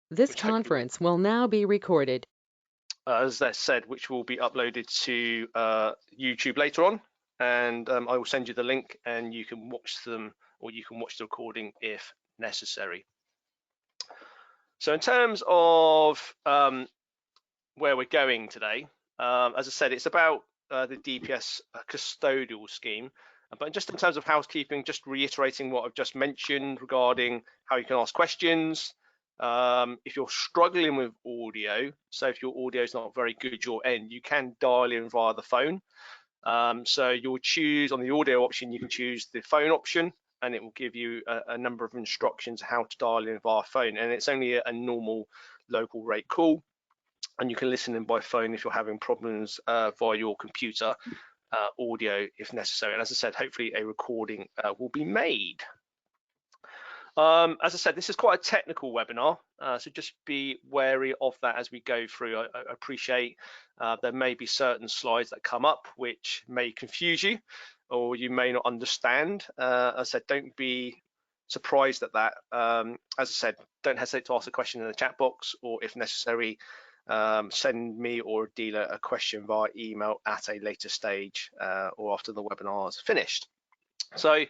This which hopefully will, conference will now be recorded. as I said, which will be uploaded to YouTube later on, and I will send you the link, and you can watch them, or you can watch the recording if necessary. So in terms of where we're going today, as I said, it's about the DPS custodial scheme. But just in terms of housekeeping, just reiterating what I've just mentioned regarding how you can ask questions. If you're struggling with audio, so if your audio is not very good your end, you can dial in via the phone. So you'll choose on the audio option, you can choose the phone option, and it will give you a number of instructions how to dial in via phone. And it's only a normal local rate call, and you can listen in by phone if you're having problems via your computer audio if necessary. And as I said, hopefully a recording will be made. As I said, this is quite a technical webinar, so just be wary of that as we go through. I appreciate there may be certain slides that come up which may confuse you or you may not understand. As I said, don't be surprised at that. As I said, don't hesitate to ask a question in the chat box, or if necessary, send me or a dealer a question via email at a later stage or after the webinar is finished. So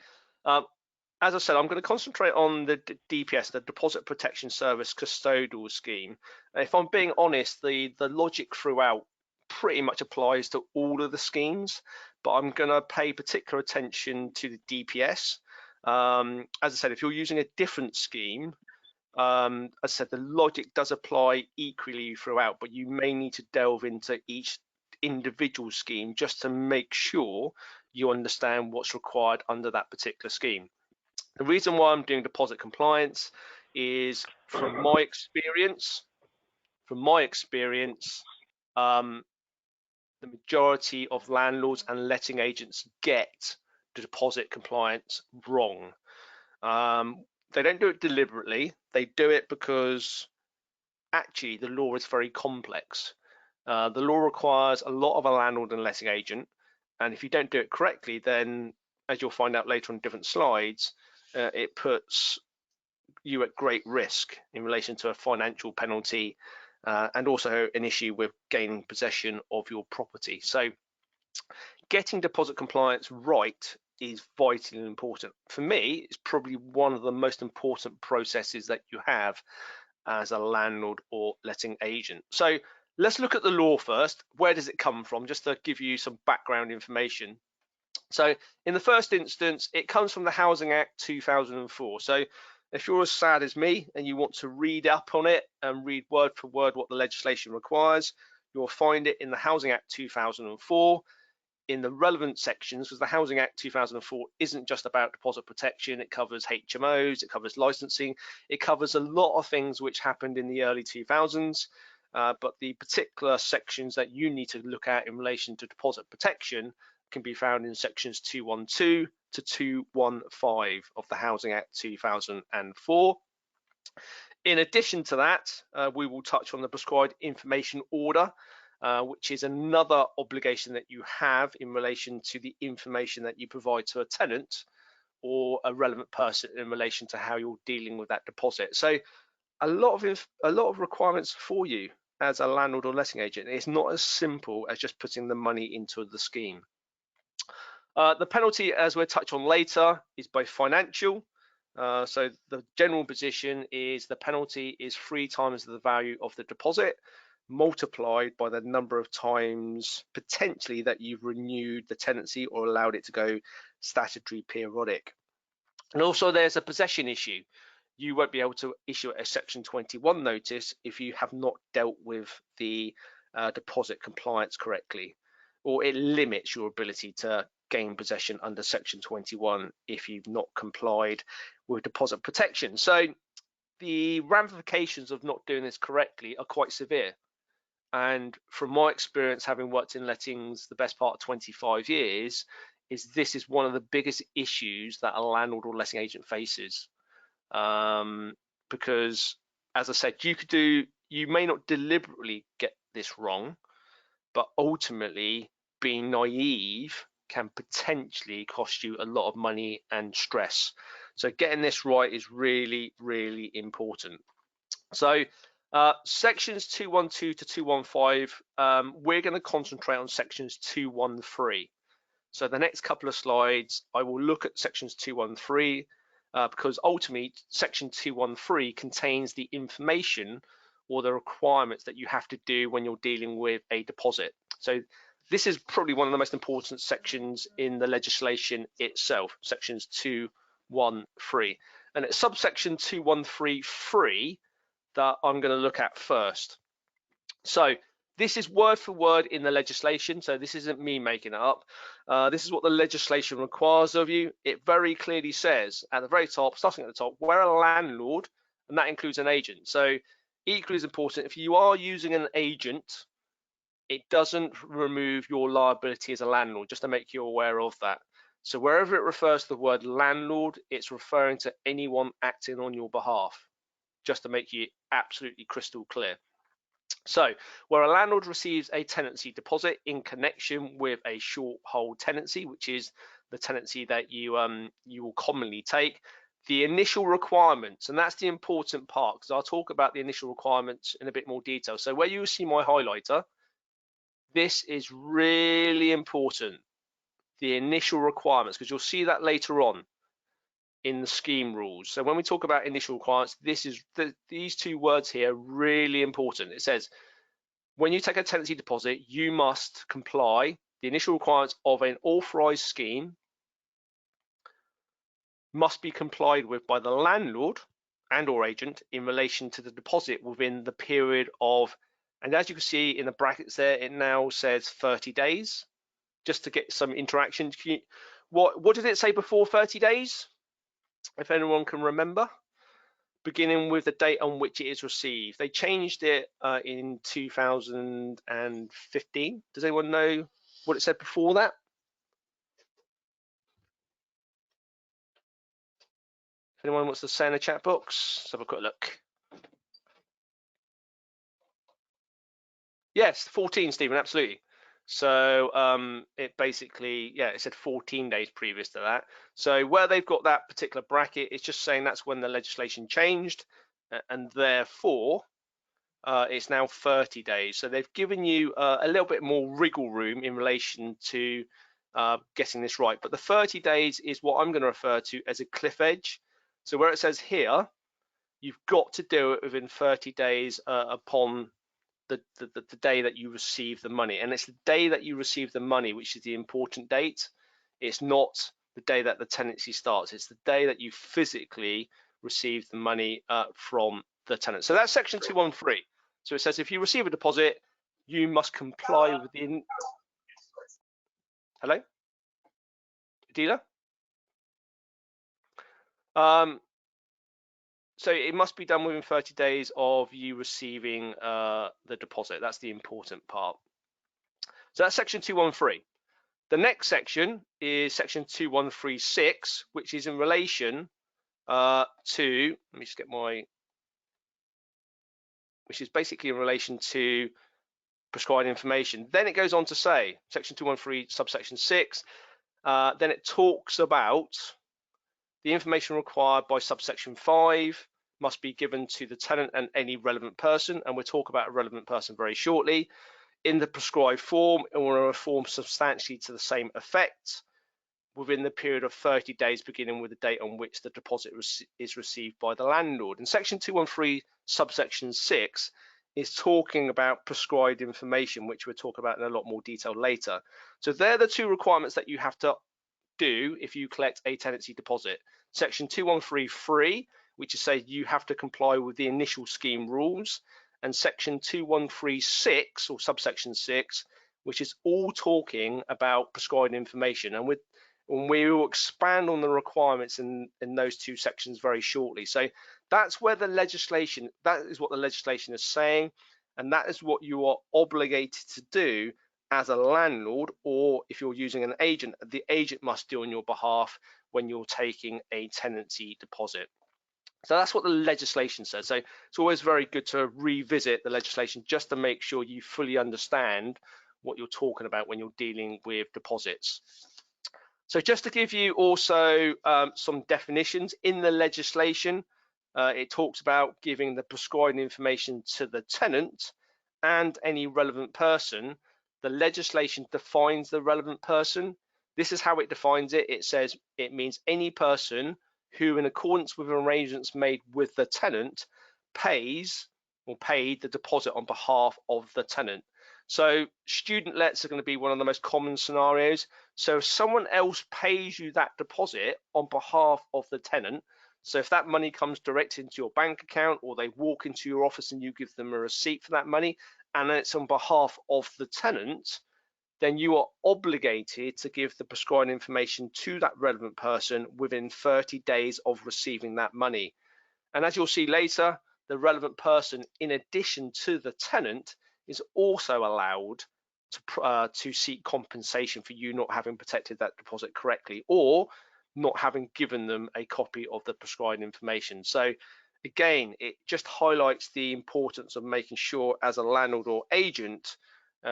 as I said, I'm going to concentrate on the DPS, the Deposit Protection Service Custodial Scheme. If I'm being honest, the logic throughout pretty much applies to all of the schemes, but I'm going to pay particular attention to the DPS. As I said, if you're using a different scheme, as I said, the logic does apply equally throughout, but you may need to delve into each individual scheme just to make sure you understand what's required under that particular scheme. The reason why I'm doing deposit compliance is from my experience, the majority of landlords and letting agents get the deposit compliance wrong. They don't do it deliberately. They do it because actually the law is very complex. The law requires a lot of a landlord and letting agent, and if you don't do it correctly, then as you'll find out later on different slides, it puts you at great risk in relation to a financial penalty and also an issue with gaining possession of your property. So getting deposit compliance right is vitally important. For me, it's probably one of the most important processes that you have as a landlord or letting agent. So let's look at the law first. Where does it come from? Just to give you some background information. So in the first instance, it comes from the Housing Act 2004. So if you're as sad as me and you want to read up on it and read word for word what the legislation requires, you'll find it in the Housing Act 2004 in the relevant sections, because the Housing Act 2004 isn't just about deposit protection. It covers HMOs, it covers licensing, it covers a lot of things which happened in the early 2000s. But the particular sections that you need to look at in relation to deposit protection can be found in sections 212 to 215 of the Housing Act 2004. In addition to that, we will touch on the prescribed information order, which is another obligation that you have in relation to the information that you provide to a tenant or a relevant person in relation to how you're dealing with that deposit. So a lot of requirements for you as a landlord or letting agent. It's not as simple as just putting the money into the scheme. The penalty, as we'll touch on later, is both financial. So the general position is the penalty is 3 times the value of the deposit multiplied by the number of times potentially that you've renewed the tenancy or allowed it to go statutory periodic. And also there's a possession issue. You won't be able to issue a section 21 notice if you have not dealt with the deposit compliance correctly, or it limits your ability to gain possession under section 21 if you've not complied with deposit protection. So the ramifications of not doing this correctly are quite severe. And from my experience, having worked in lettings the best part of 25 years, this is one of the biggest issues that a landlord or letting agent faces. Because as I said, you may not deliberately get this wrong, but ultimately being naive can potentially cost you a lot of money and stress. So getting this right is really, really important. So sections 212 to 215, we're going to concentrate on sections 213. So the next couple of slides, I will look at sections 213 because ultimately section 213 contains the information or the requirements that you have to do when you're dealing with a deposit. So this is probably one of the most important sections in the legislation itself, sections 213. And it's subsection 213(3) that I'm going to look at first. So this is word for word in the legislation, so this isn't me making it up. This is what the legislation requires of you. It very clearly says at the very top, starting at the top, where a landlord, and that includes an agent. So equally as important, if you are using an agent, it doesn't remove your liability as a landlord, just to make you aware of that. So wherever it refers to the word landlord, it's referring to anyone acting on your behalf, just to make you absolutely crystal clear. So where a landlord receives a tenancy deposit in connection with a short hold tenancy, which is the tenancy that you will commonly take, the initial requirements, and that's the important part, because I'll talk about the initial requirements in a bit more detail. So where you see my highlighter, this is really important, the initial requirements, because you'll see that later on in the scheme rules. So when we talk about initial requirements, these two words here are really important. It says, when you take a tenancy deposit, you must comply. The initial requirements of an authorised scheme must be complied with by the landlord and or agent in relation to the deposit within the period of, and as you can see in the brackets there, it now says 30 days, just to get some interaction. What did it say before 30 days? If anyone can remember, beginning with the date on which it is received. They changed it in 2015. Does anyone know what it said before that? If anyone wants to say in the chat box, let's have a quick look. Yes, 14, Stephen, absolutely. So it basically, yeah, it said 14 days previous to that. So where they've got that particular bracket, it's just saying that's when the legislation changed, and therefore it's now 30 days. So they've given you a little bit more wriggle room in relation to getting this right. But the 30 days is what I'm going to refer to as a cliff edge. So where it says here, you've got to do it within 30 days upon the day that you receive the money. And it's the day that you receive the money which is the important date. It's not the day that the tenancy starts. It's the day that you physically receive the money from the tenant. So that's section 213. So it says if you receive a deposit, you must comply within. Hello, dealer. So it must be done within 30 days of you receiving the deposit. That's the important part. So that's section 213. The next section is section 2136, which is in relation to, let me just get my, which is basically in relation to prescribed information. Then it goes on to say, section 213, subsection 6, then it talks about the information required by subsection 5 must be given to the tenant and any relevant person, and we'll talk about a relevant person very shortly, in the prescribed form or a form substantially to the same effect within the period of 30 days beginning with the date on which the deposit is received by the landlord. And section 213 subsection 6 is talking about prescribed information, which we'll talk about in a lot more detail later. So they're the two requirements that you have to do if you collect a tenancy deposit. Section 2133, which is say you have to comply with the initial scheme rules, and section 2136 or subsection 6, which is all talking about prescribed information. And we will expand on the requirements in those two sections very shortly. So that's where the legislation, that is what the legislation is saying, and that is what you are obligated to do as a landlord, or if you're using an agent, the agent must do on your behalf when you're taking a tenancy deposit. So that's what the legislation says. So it's always very good to revisit the legislation just to make sure you fully understand what you're talking about when you're dealing with deposits. So just to give you also some definitions in the legislation, it talks about giving the prescribed information to the tenant and any relevant person. The legislation defines the relevant person. This is how it defines it. It says it means any person who, in accordance with arrangements made with the tenant, pays or paid the deposit on behalf of the tenant. So student lets are going to be one of the most common scenarios. So if someone else pays you that deposit on behalf of the tenant, so if that money comes direct into your bank account, or they walk into your office and you give them a receipt for that money, and it's on behalf of the tenant, then you are obligated to give the prescribed information to that relevant person within 30 days of receiving that money. And as you'll see later, the relevant person, in addition to the tenant, is also allowed to seek compensation for you not having protected that deposit correctly, or not having given them a copy of the prescribed information. So again, it just highlights the importance of making sure, as a landlord or agent,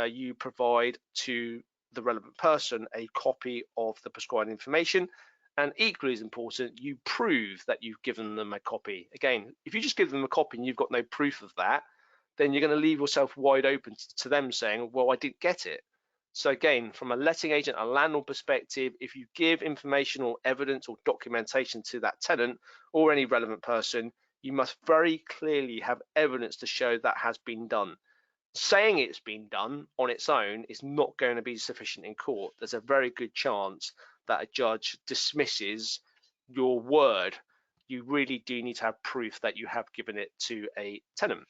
you provide to the relevant person a copy of the prescribed information, and equally as important, you prove that you've given them a copy. Again, if you just give them a copy and you've got no proof of that, then you're going to leave yourself wide open to them saying, well, I didn't get it. So again, from a letting agent, a landlord perspective, if you give information or evidence or documentation to that tenant or any relevant person, you must very clearly have evidence to show that has been done. Saying it's been done on its own is not going to be sufficient in court. There's a very good chance that a judge dismisses your word. You really do need to have proof that you have given it to a tenant.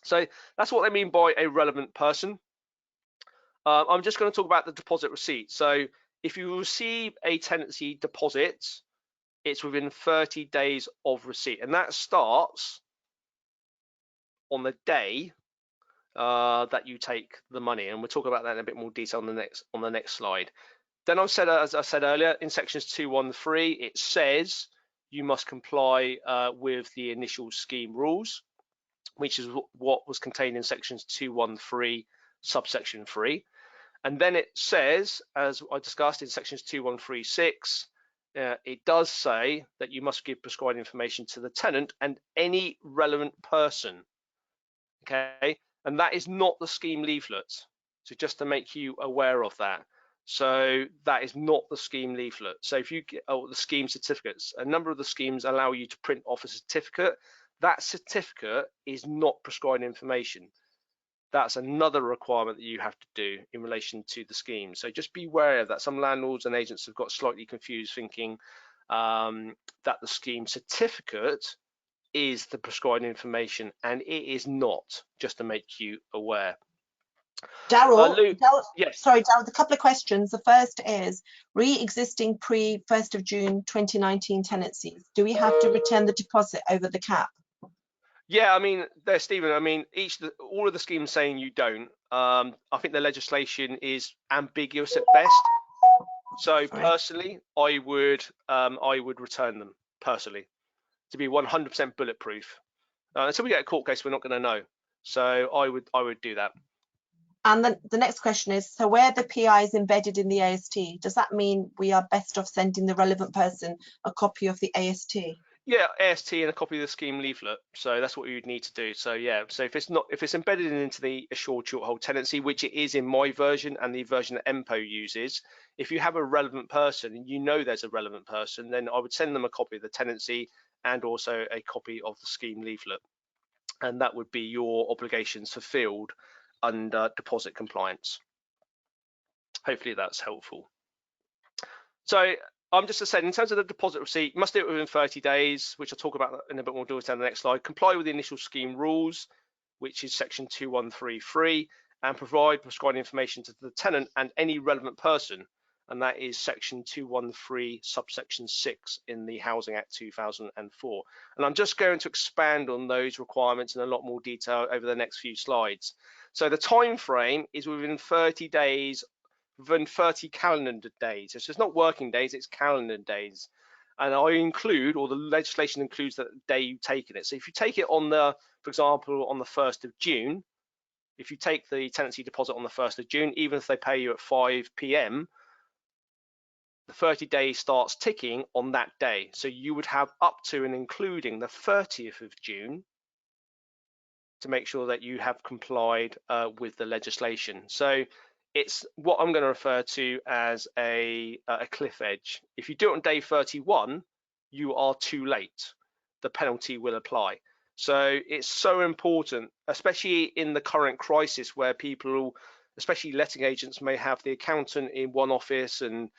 So that's what they mean by a relevant person. I'm just going to talk about the deposit receipt. So if you receive a tenancy deposit, it's within 30 days of receipt, and that starts on the day that you take the money, and we'll talk about that in a bit more detail on the next slide. Then as I said earlier, in sections 213, it says you must comply with the initial scheme rules, which is what was contained in sections 213 subsection 3. And then it says, as I discussed in sections 2136, it does say that you must give prescribed information to the tenant and any relevant person. Okay, and that is not the scheme leaflet. So just to make you aware of that. So that is not the scheme leaflet. So if you get the scheme certificates, a number of the schemes allow you to print off a certificate. That certificate is not prescribed information. That's another requirement that you have to do in relation to the scheme. So just be aware of that. Some landlords and agents have got slightly confused, thinking that the scheme certificate is the prescribed information, and it is not, just to make you aware. Daryl, yes. Sorry, Daryl, a couple of questions. The first is, re-existing pre-1st of June 2019 tenancies, do we have to return the deposit over the cap? Yeah, I mean, Stephen, I mean, all of the schemes saying you don't. I think the legislation is ambiguous at best. So personally, I would return them personally to be 100% bulletproof. Until we get a court case, we're not going to know. So I would do that. And then the next question is, so where the PI is embedded in the AST, does that mean we are best off sending the relevant person a copy of the AST? Yeah, AST and a copy of the scheme leaflet. So that's what you would need to do. So yeah, so if it's embedded into the assured short hold tenancy, which it is in my version and the version that MPO uses, if you have a relevant person and you know there's a relevant person, then I would send them a copy of the tenancy and also a copy of the scheme leaflet. And that would be your obligations fulfilled under deposit compliance. Hopefully that's helpful. So just to say, in terms of the deposit receipt, you must do it within 30 days, which I'll talk about in a bit more detail in the next slide. Comply with the initial scheme rules, which is section 2133, and provide prescribed information to the tenant and any relevant person, and that is section 213 subsection 6 in the Housing Act 2004. And I'm just going to expand on those requirements in a lot more detail over the next few slides. So the time frame is within 30 days, within 30 calendar days. So it's not working days, it's calendar days. And I include, or the legislation includes, the day you've taken it. So if you take it on for example, on the 1st of June, if you take the tenancy deposit on the 1st of June, even if they pay you at 5 p.m., the 30 days starts ticking on that day. So you would have up to and including the 30th of June to make sure that you have complied with the legislation. So it's what I'm going to refer to as a cliff edge. If you do it on day 31, you are too late. The penalty will apply. So it's so important, especially in the current crisis where people, especially letting agents, may have the accountant in one office and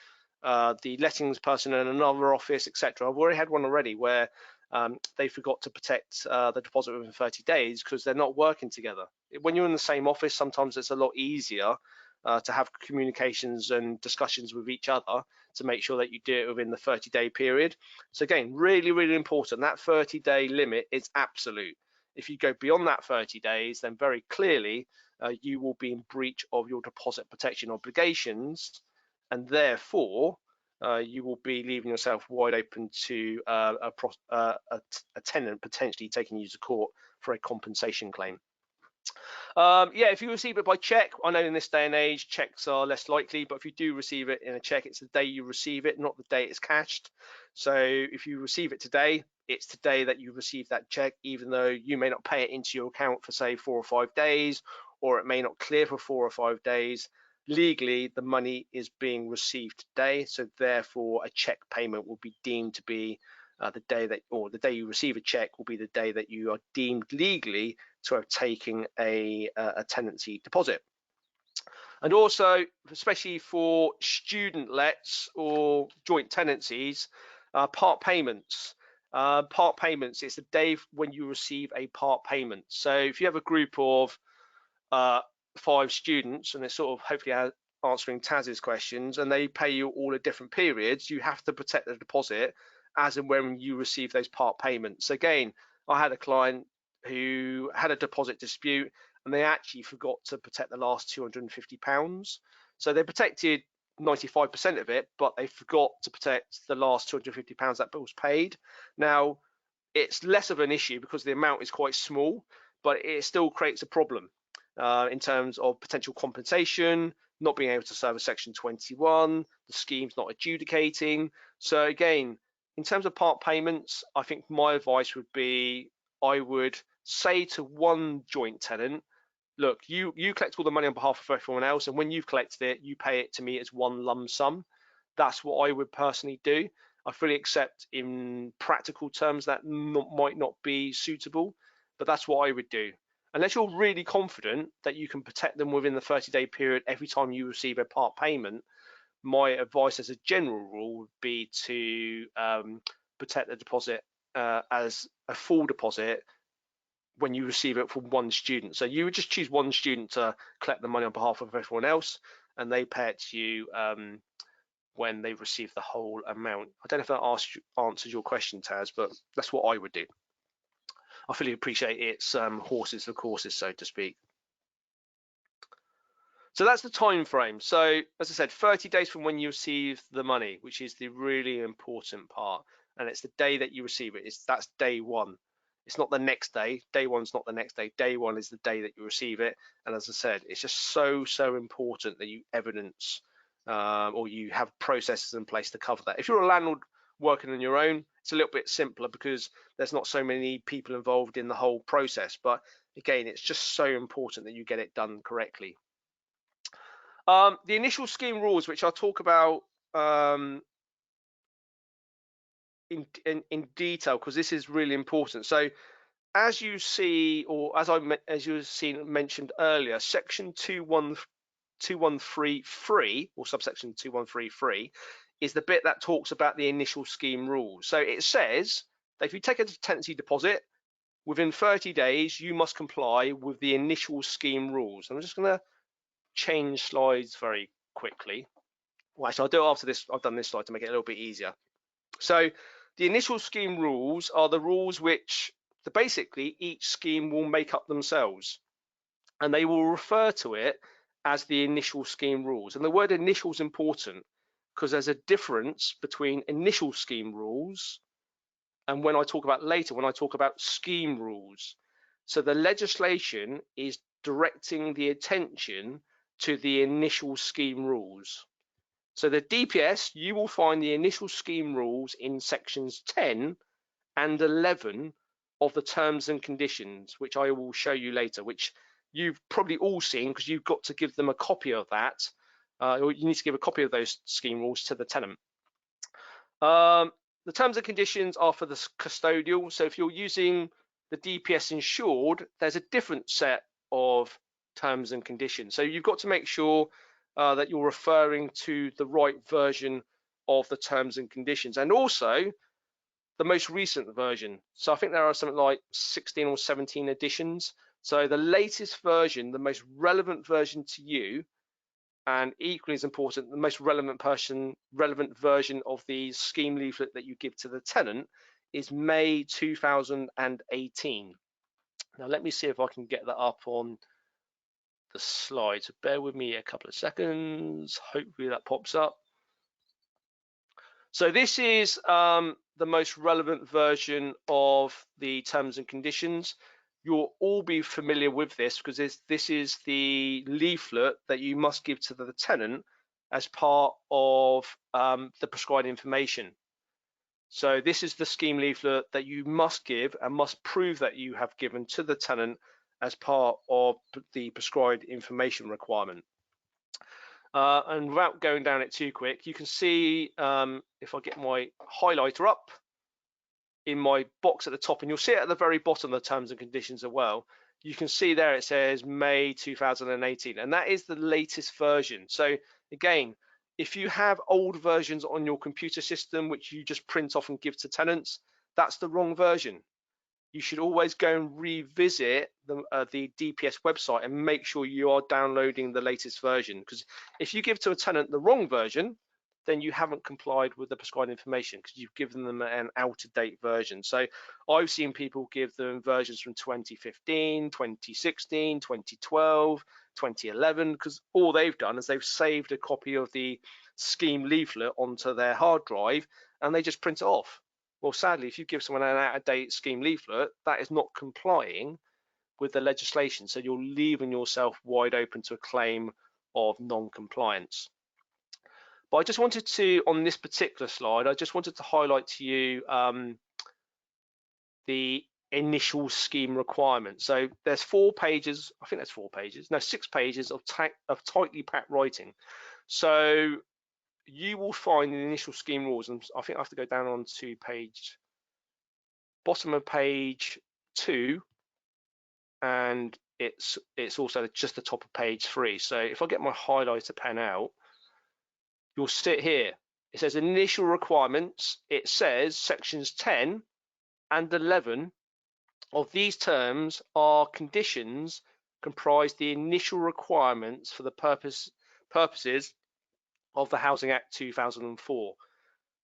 the lettings person in another office, etc. I've already had one already where they forgot to protect the deposit within 30 days because they're not working together. When you're in the same office, sometimes it's a lot easier to have communications and discussions with each other to make sure that you do it within the 30-day period. So again, really, really important. That 30-day limit is absolute. If you go beyond that 30 days, then very clearly you will be in breach of your deposit protection obligations, and therefore you will be leaving yourself wide open to a tenant potentially taking you to court for a compensation claim. Yeah, if you receive it by check, I know in this day and age checks are less likely, but if you do receive it in a check, it's the day you receive it, not the day it's cashed. So if you receive it today, it's today that you receive that check, even though you may not pay it into your account for say 4 or 5 days, or it may not clear for 4 or 5 days. Legally, the money is being received today, so therefore a check payment will be deemed to be the day that, or the day you receive a check will be the day that you are deemed legally to have taken a tenancy deposit. And also, especially for student lets or joint tenancies, part payments. Part payments, it's the day when you receive a part payment. So if you have a group of 5 students, and it's sort of hopefully answering Taz's questions, and they pay you all at different periods, you have to protect the deposit as and when you receive those part payments. Again, I had a client who had a deposit dispute and they actually forgot to protect the last £250. So they protected 95% of it, but they forgot to protect the last £250 that was paid. Now, it's less of an issue because the amount is quite small, but it still creates a problem in terms of potential compensation, not being able to serve a Section 21, the scheme's not adjudicating. So again, in terms of part payments, I think my advice would be, I would say to one joint tenant, look, you collect all the money on behalf of everyone else, and when you've collected it, you pay it to me as one lump sum. That's what I would personally do. I fully accept in practical terms that might not be suitable, but that's what I would do. Unless you're really confident that you can protect them within the 30-day period every time you receive a part payment, my advice as a general rule would be to protect the deposit as a full deposit when you receive it from one student. So you would just choose one student to collect the money on behalf of everyone else, and they pay it to you when they receive the whole amount. I don't know if that answers your question, Taz, but that's what I would do. I fully appreciate it's horses for courses, so to speak. So that's the time frame. So as I said, 30 days from when you receive the money, which is the really important part, and it's the day that you receive it. That's day one. It's not the next day. Day one's not the next day. Day one is the day that you receive it. And as I said, it's just so important that you evidence or you have processes in place to cover that. If you're a landlord working on your own, it's a little bit simpler because there's not so many people involved in the whole process. But again, it's just so important that you get it done correctly. The initial scheme rules, which I'll talk about in detail, because this is really important. So as you see, or as you've seen mentioned earlier, section 2133, or subsection 2133, is the bit that talks about the initial scheme rules. So it says that if you take a tenancy deposit, within 30 days, you must comply with the initial scheme rules. And I'm just going to change slides very quickly. Well, actually, I'll do it after this. I've done this slide to make it a little bit easier. So the initial scheme rules are the rules which basically each scheme will make up themselves, and they will refer to it as the initial scheme rules. And the word initial is important because there's a difference between initial scheme rules and when I talk about scheme rules. So the legislation is directing the attention to the initial scheme rules. So the DPS, you will find the initial scheme rules in sections 10 and 11 of the terms and conditions, which I will show you later, which you've probably all seen because you've got to give them a copy of that, or you need to give a copy of those scheme rules to the tenant. The terms and conditions are for the custodial. So if you're using the DPS insured, there's a different set of terms and conditions. So you've got to make sure that you're referring to the right version of the terms and conditions, and also the most recent version. So I think there are something like 16 or 17 editions. So the latest version, the most relevant version to you, and equally as important, the most relevant version of the scheme leaflet that you give to the tenant is May 2018. Now let me see if I can get that up on the slide. So bear with me a couple of seconds. Hopefully that pops up. So this is the most relevant version of the terms and conditions. You'll all be familiar with this because this is the leaflet that you must give to the tenant as part of the prescribed information. So this is the scheme leaflet that you must give and must prove that you have given to the tenant as part of the prescribed information requirement. And without going down it too quick, you can see if I get my highlighter up in my box at the top, and you'll see it at the very bottom of the terms and conditions as well. You can see there it says May 2018, and that is the latest version. So again, if you have old versions on your computer system which you just print off and give to tenants, that's the wrong version. You should always go and revisit the DPS website and make sure you are downloading the latest version, because if you give to a tenant the wrong version, then you haven't complied with the prescribed information because you've given them an out-of-date version. So I've seen people give them versions from 2015, 2016, 2012, 2011, because all they've done is they've saved a copy of the scheme leaflet onto their hard drive and they just print it off. Well, sadly, if you give someone an out-of-date scheme leaflet, that is not complying with the legislation. So you're leaving yourself wide open to a claim of non-compliance. But I just wanted to, on this particular slide, I just wanted to highlight to you the initial scheme requirements. So there's 4 pages, I think there's 4 pages, no, 6 pages of tightly packed writing. So you will find the initial scheme rules, and I think I have to go down on to bottom of page 2, and it's also just the top of page 3. So if I get my highlighter pen out, you'll sit here. It says initial requirements. It says sections 10 and 11 of these terms are conditions comprise the initial requirements for the purposes of the Housing Act 2004.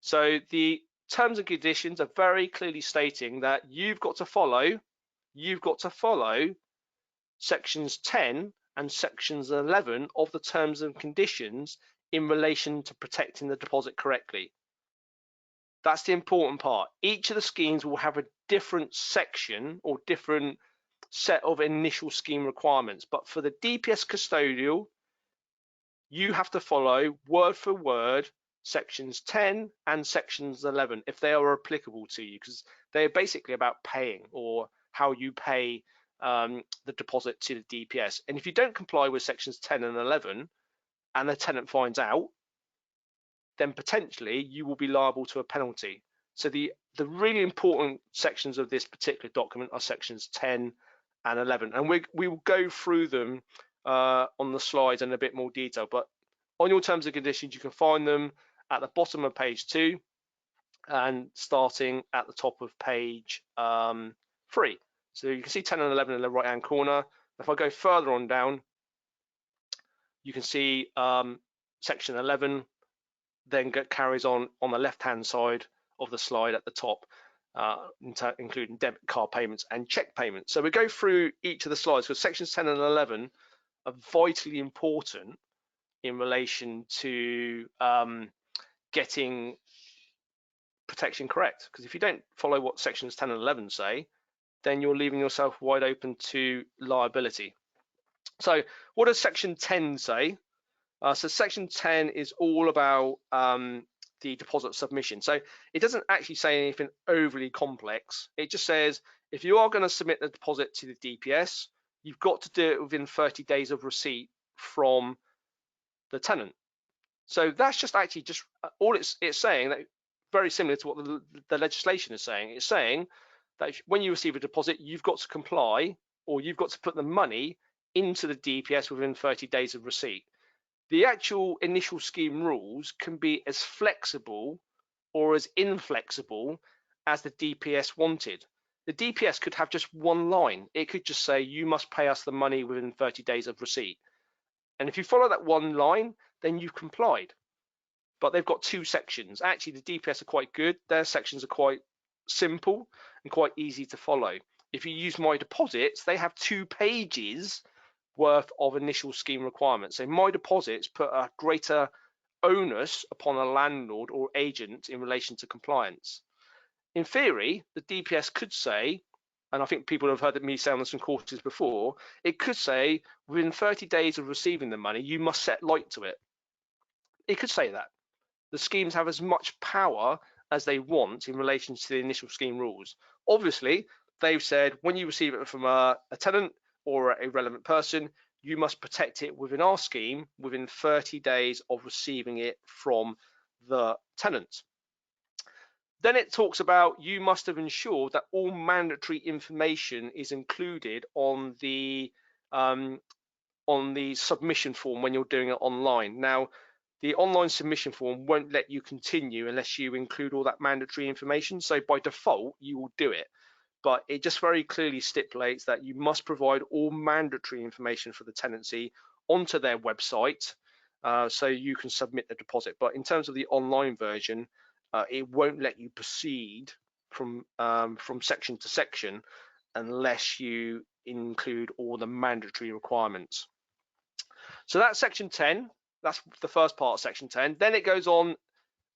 So the terms and conditions are very clearly stating that you've got to follow sections 10 and sections 11 of the terms and conditions in relation to protecting the deposit correctly. That's the important part. Each of the schemes will have a different section or different set of initial scheme requirements, but for the DPS custodial, you have to follow word for word sections 10 and sections 11 if they are applicable to you, because they're basically about paying or how you pay the deposit to the DPS. And if you don't comply with sections 10 and 11 and the tenant finds out, then potentially you will be liable to a penalty. So the really important sections of this particular document are sections 10 and 11, and we will go through them on the slides in a bit more detail. But on your terms and conditions, you can find them at the bottom of page 2 and starting at the top of page 3. So you can see 10 and 11 in the right hand corner. If I go further on down, you can see section 11 then carries on the left hand side of the slide at the top, including debit card payments and check payments. So we go through each of the slides because sections 10 and 11 are vitally important in relation to getting protection correct, because if you don't follow what sections 10 and 11 say, then you're leaving yourself wide open to liability. So what does section 10 say? So section 10 is all about the deposit submission. So it doesn't actually say anything overly complex. It just says if you are going to submit the deposit to the DPS, you've got to do it within 30 days of receipt from the tenant. So that's just actually just all it's saying, that very similar to what the legislation is saying. It's saying that when you receive a deposit, you've got to comply, or you've got to put the money into the DPS within 30 days of receipt. The actual initial scheme rules can be as flexible or as inflexible as the DPS wanted. The DPS could have just one line. It could just say, you must pay us the money within 30 days of receipt. And if you follow that one line, then you've complied. But they've got two sections. Actually, the DPS are quite good. Their sections are quite simple and quite easy to follow. If you use My Deposits, they have 2 pages worth of initial scheme requirements. So My Deposits put a greater onus upon a landlord or agent in relation to compliance. In theory, the DPS could say, and I think people have heard me say on some courses before, it could say within 30 days of receiving the money, you must set light to it. It could say that. The schemes have as much power as they want in relation to the initial scheme rules. Obviously, they've said when you receive it from a tenant or a relevant person, you must protect it within our scheme within 30 days of receiving it from the tenant. Then it talks about you must have ensured that all mandatory information is included on the submission form when you're doing it online. Now, the online submission form won't let you continue unless you include all that mandatory information. So by default, you will do it. But it just very clearly stipulates that you must provide all mandatory information for the tenancy onto their website so you can submit the deposit. But in terms of the online version, it won't let you proceed from section to section unless you include all the mandatory requirements. So that's section 10. That's the first part of section 10. Then it goes on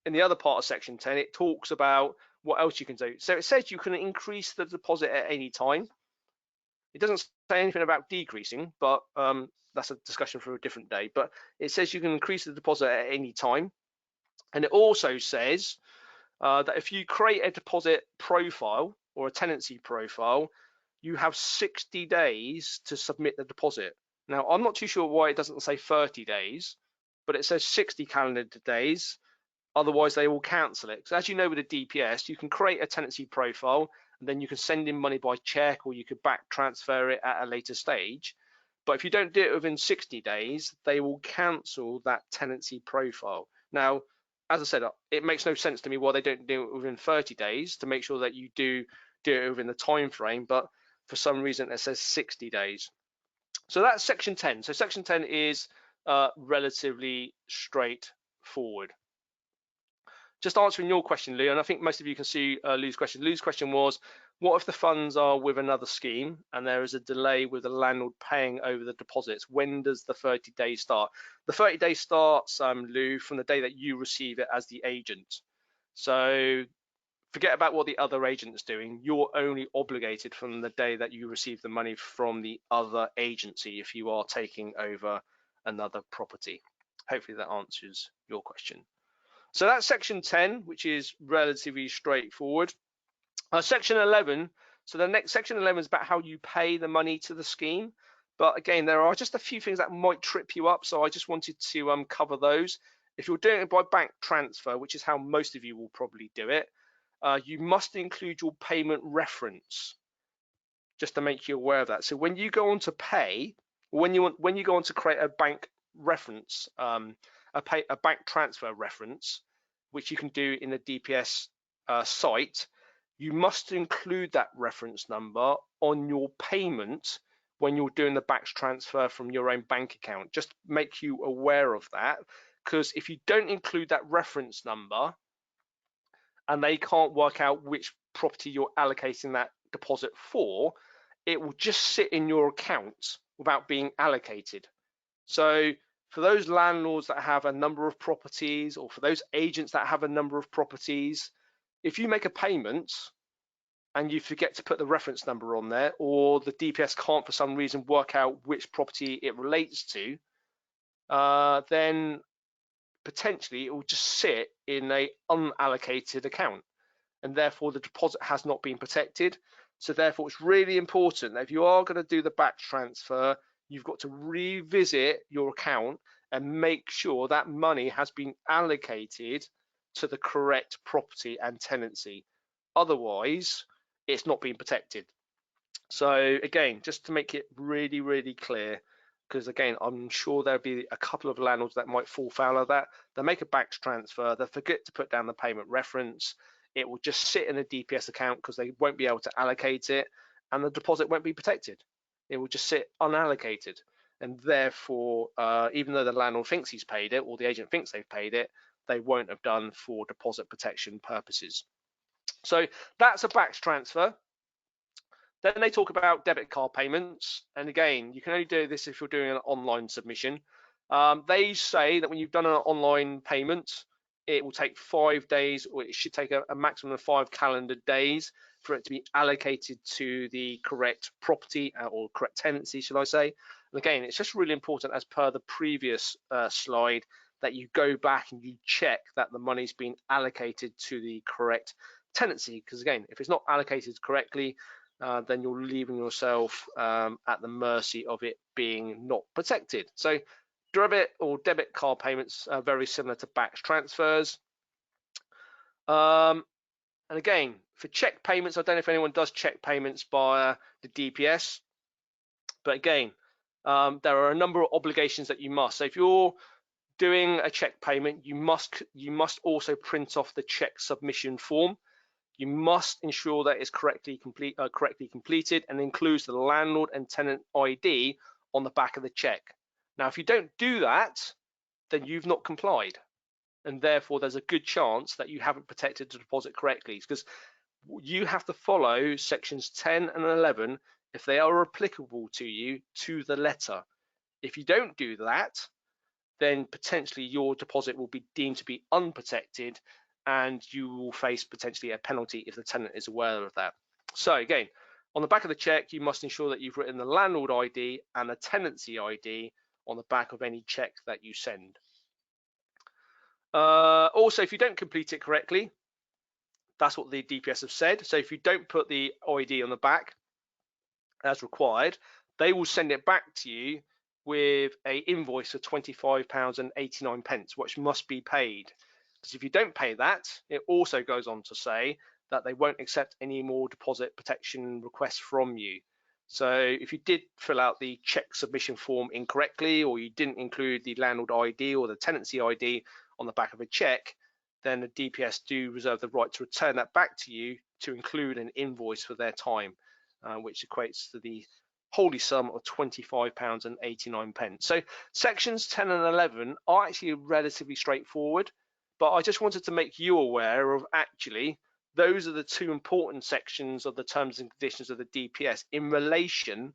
in the other part of section 10. It talks about what else you can do. So it says you can increase the deposit at any time. It doesn't say anything about decreasing, but that's a discussion for a different day. But it says you can increase the deposit at any time. And it also says that if you create a deposit profile or a tenancy profile, you have 60 days to submit the deposit. Now, I'm not too sure why it doesn't say 30 days, but it says 60 calendar days. Otherwise, they will cancel it. So as you know, with the DPS, you can create a tenancy profile, and then you can send in money by check, or you could back transfer it at a later stage. But if you don't do it within 60 days, they will cancel that tenancy profile. Now, as I said, it makes no sense to me why they don't do it within 30 days to make sure that you do it within the time frame, but for some reason it says 60 days. So that's section 10. So section 10 is relatively straightforward. Just answering your question, Lou, and I think most of you can see Lou's question. Lou's question was, what if the funds are with another scheme and there is a delay with the landlord paying over the deposits? When does the 30 days start? The 30 days starts, Lou, from the day that you receive it as the agent. So forget about what the other agent is doing. You're only obligated from the day that you receive the money from the other agency if you are taking over another property. Hopefully that answers your question. So that's section 10, which is relatively straightforward. Section 11, so the next section 11 is about how you pay the money to the scheme. But again, there are just a few things that might trip you up, so I just wanted to cover those. If you're doing it by bank transfer, which is how most of you will probably do it, you must include your payment reference, just to make you aware of that. So when you go on to pay, when you go on to create a bank reference, a bank transfer reference, which you can do in the DPS site, you must include that reference number on your payment when you're doing the bank transfer from your own bank account. Just make you aware of that, because if you don't include that reference number and they can't work out which property you're allocating that deposit for, it will just sit in your account without being allocated. So for those landlords that have a number of properties, or for those agents that have a number of properties, if you make a payment and you forget to put the reference number on there, or the DPS can't for some reason work out which property it relates to, then potentially it will just sit in a unallocated account, and therefore the deposit has not been protected. So therefore it's really important that if you are going to do the back transfer, you've got to revisit your account and make sure that money has been allocated to the correct property and tenancy. Otherwise, it's not being protected. So again, just to make it really, really clear, because again, I'm sure there'll be a couple of landlords that might fall foul of that. They'll make a back transfer, they'll forget to put down the payment reference. It will just sit in a DPS account because they won't be able to allocate it, and the deposit won't be protected. It will just sit unallocated. And therefore, even though the landlord thinks he's paid it, or the agent thinks they've paid it, they won't have done for deposit protection purposes. So that's a back transfer. Then they talk about debit card payments. And again, you can only do this if you're doing an online submission. They say that when you've done an online payment, it will take 5 days, or it should take a maximum of 5 calendar days for it to be allocated to the correct property or correct tenancy, should I say. And again, it's just really important, as per the previous slide, that you go back and you check that the money's been allocated to the correct tenancy. Because again, if it's not allocated correctly, then you're leaving yourself at the mercy of it being not protected. So debit card payments are very similar to back transfers. And again, for check payments, I don't know if anyone does check payments via the DPS, but again, there are a number of obligations that you must. So if you're doing a check payment, you must also print off the check submission form. You must ensure that it's correctly completed and includes the landlord and tenant ID on the back of the check. Now, if you don't do that, then you've not complied, and therefore there's a good chance that you haven't protected the deposit correctly, because you have to follow sections 10 and 11 if they are applicable to you to the letter. If you don't do that, then potentially your deposit will be deemed to be unprotected, and you will face potentially a penalty if the tenant is aware of that. So again, on the back of the check, you must ensure that you've written the landlord ID and the tenancy ID on the back of any check that you send. Also, if you don't complete it correctly, that's what the DPS have said. So if you don't put the ID on the back as required, they will send it back to you with a invoice of £25.89, which must be paid. Because if you don't pay that, it also goes on to say that they won't accept any more deposit protection requests from you. So if you did fill out the check submission form incorrectly, or you didn't include the landlord ID or the tenancy ID on the back of a check, then the DPS do reserve the right to return that back to you to include an invoice for their time, which equates to the holy sum of £25.89. So sections 10 and 11 are actually relatively straightforward, but I just wanted to make you aware of actually those are the two important sections of the terms and conditions of the DPS in relation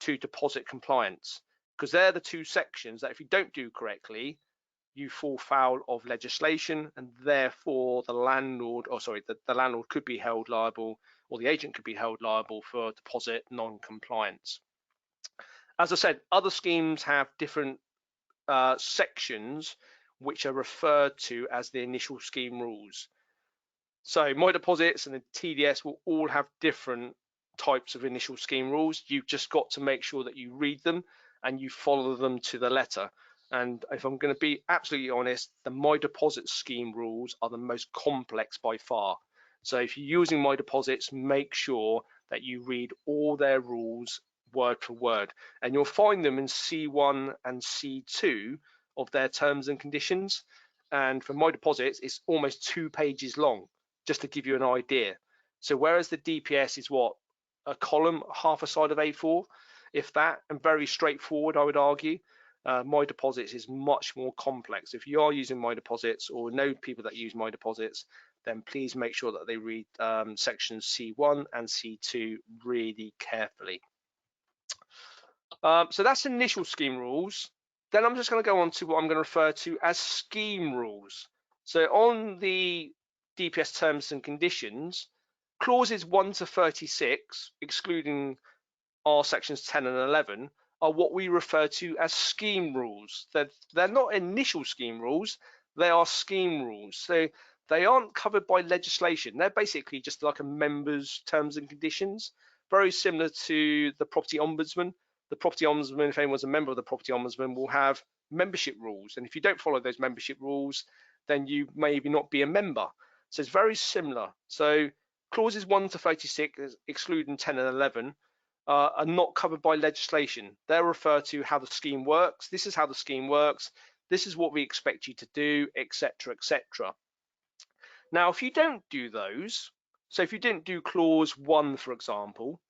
to deposit compliance, because they're the two sections that if you don't do correctly, you fall foul of legislation, and therefore the landlord, the landlord could be held liable, or the agent could be held liable for deposit non-compliance. As I said, other schemes have different sections which are referred to as the initial scheme rules. So My Deposits and the TDS will all have different types of initial scheme rules. You've just got to make sure that you read them and you follow them to the letter. And if I'm going to be absolutely honest, the My Deposit scheme rules are the most complex by far. So if you're using My Deposits, make sure that you read all their rules word for word, and you'll find them in C1 and C2 of their terms and conditions. And for My Deposits, it's almost 2 pages long, just to give you an idea. So whereas the DPS is what, a column, half a side of A4, if that, and very straightforward, I would argue, My Deposits is much more complex. If you are using My Deposits or know people that use My Deposits, then please make sure that they read sections C1 and C2 really carefully. So that's initial scheme rules. Then I'm just going to go on to what I'm going to refer to as scheme rules. So on the DPS terms and conditions, clauses 1 to 36, excluding our sections 10 and 11, are what we refer to as scheme rules. They're not initial scheme rules, they are scheme rules. So they aren't covered by legislation. They're basically just like a member's terms and conditions, very similar to the property ombudsman. The property ombudsman, if anyone's a member of the property ombudsman, will have membership rules. And if you don't follow those membership rules, then you maybe not be a member. So it's very similar. So clauses 1 to 36, excluding 10 and 11, are not covered by legislation. They're referred to how the scheme works. This is how the scheme works. This is what we expect you to do, etc., etc. Now, if you don't do those, so if you didn't do clause 1, for example,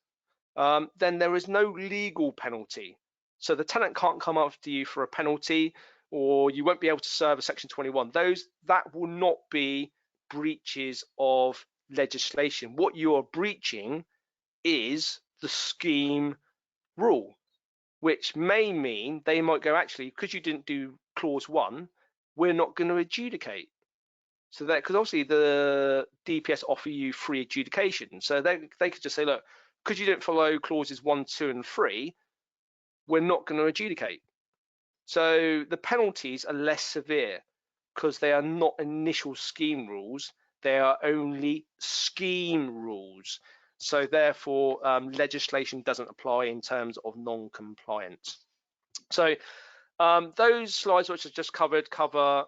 then there is no legal penalty. So the tenant can't come after you for a penalty, or you won't be able to serve a section 21. That will not be breaches of legislation. What you are breaching is the scheme rule, which may mean they might go, actually, because you didn't do clause 1, we're not going to adjudicate. So that, because obviously the DPS offer you free adjudication, so they could just say, look, because you didn't follow clauses 1, 2, and 3, we're not going to adjudicate. So the penalties are less severe because they are not initial scheme rules, they are only scheme rules. So therefore, legislation doesn't apply in terms of non-compliance. So those slides which I just covered cover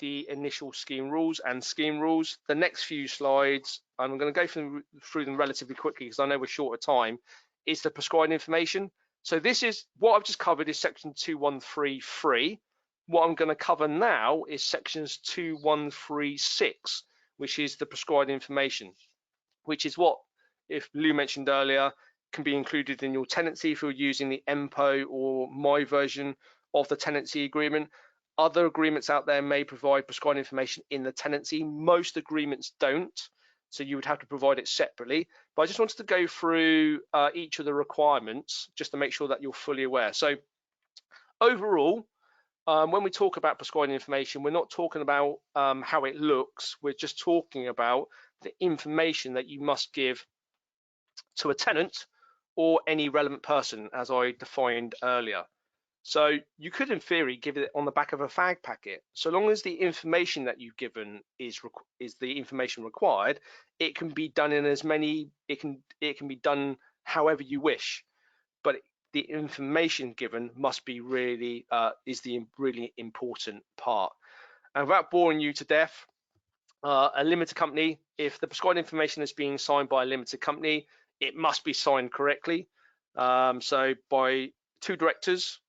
the initial scheme rules and scheme rules. The next few slides, I'm going to go through them relatively quickly because I know we're short of time, is the prescribed information. So this is what I've just covered is section 2133. What I'm going to cover now is sections 2136, which is the prescribed information, which is what, if Lou mentioned earlier, can be included in your tenancy if you're using the MPO or my version of the tenancy agreement. Other agreements out there may provide prescribed information in the tenancy. Most agreements don't, so you would have to provide it separately. But I just wanted to go through each of the requirements just to make sure that you're fully aware. So overall, when we talk about prescribed information, we're not talking about how it looks. We're just talking about the information that you must give to a tenant or any relevant person, as I defined earlier. So you could, in theory, give it on the back of a fag packet. So long as the information that you've given is the information required, it can be done in as many. It can be done however you wish, but the information given must be really is the really important part. And without boring you to death, a limited company, if the prescribed information is being signed by a limited company, it must be signed correctly. So by 2 directors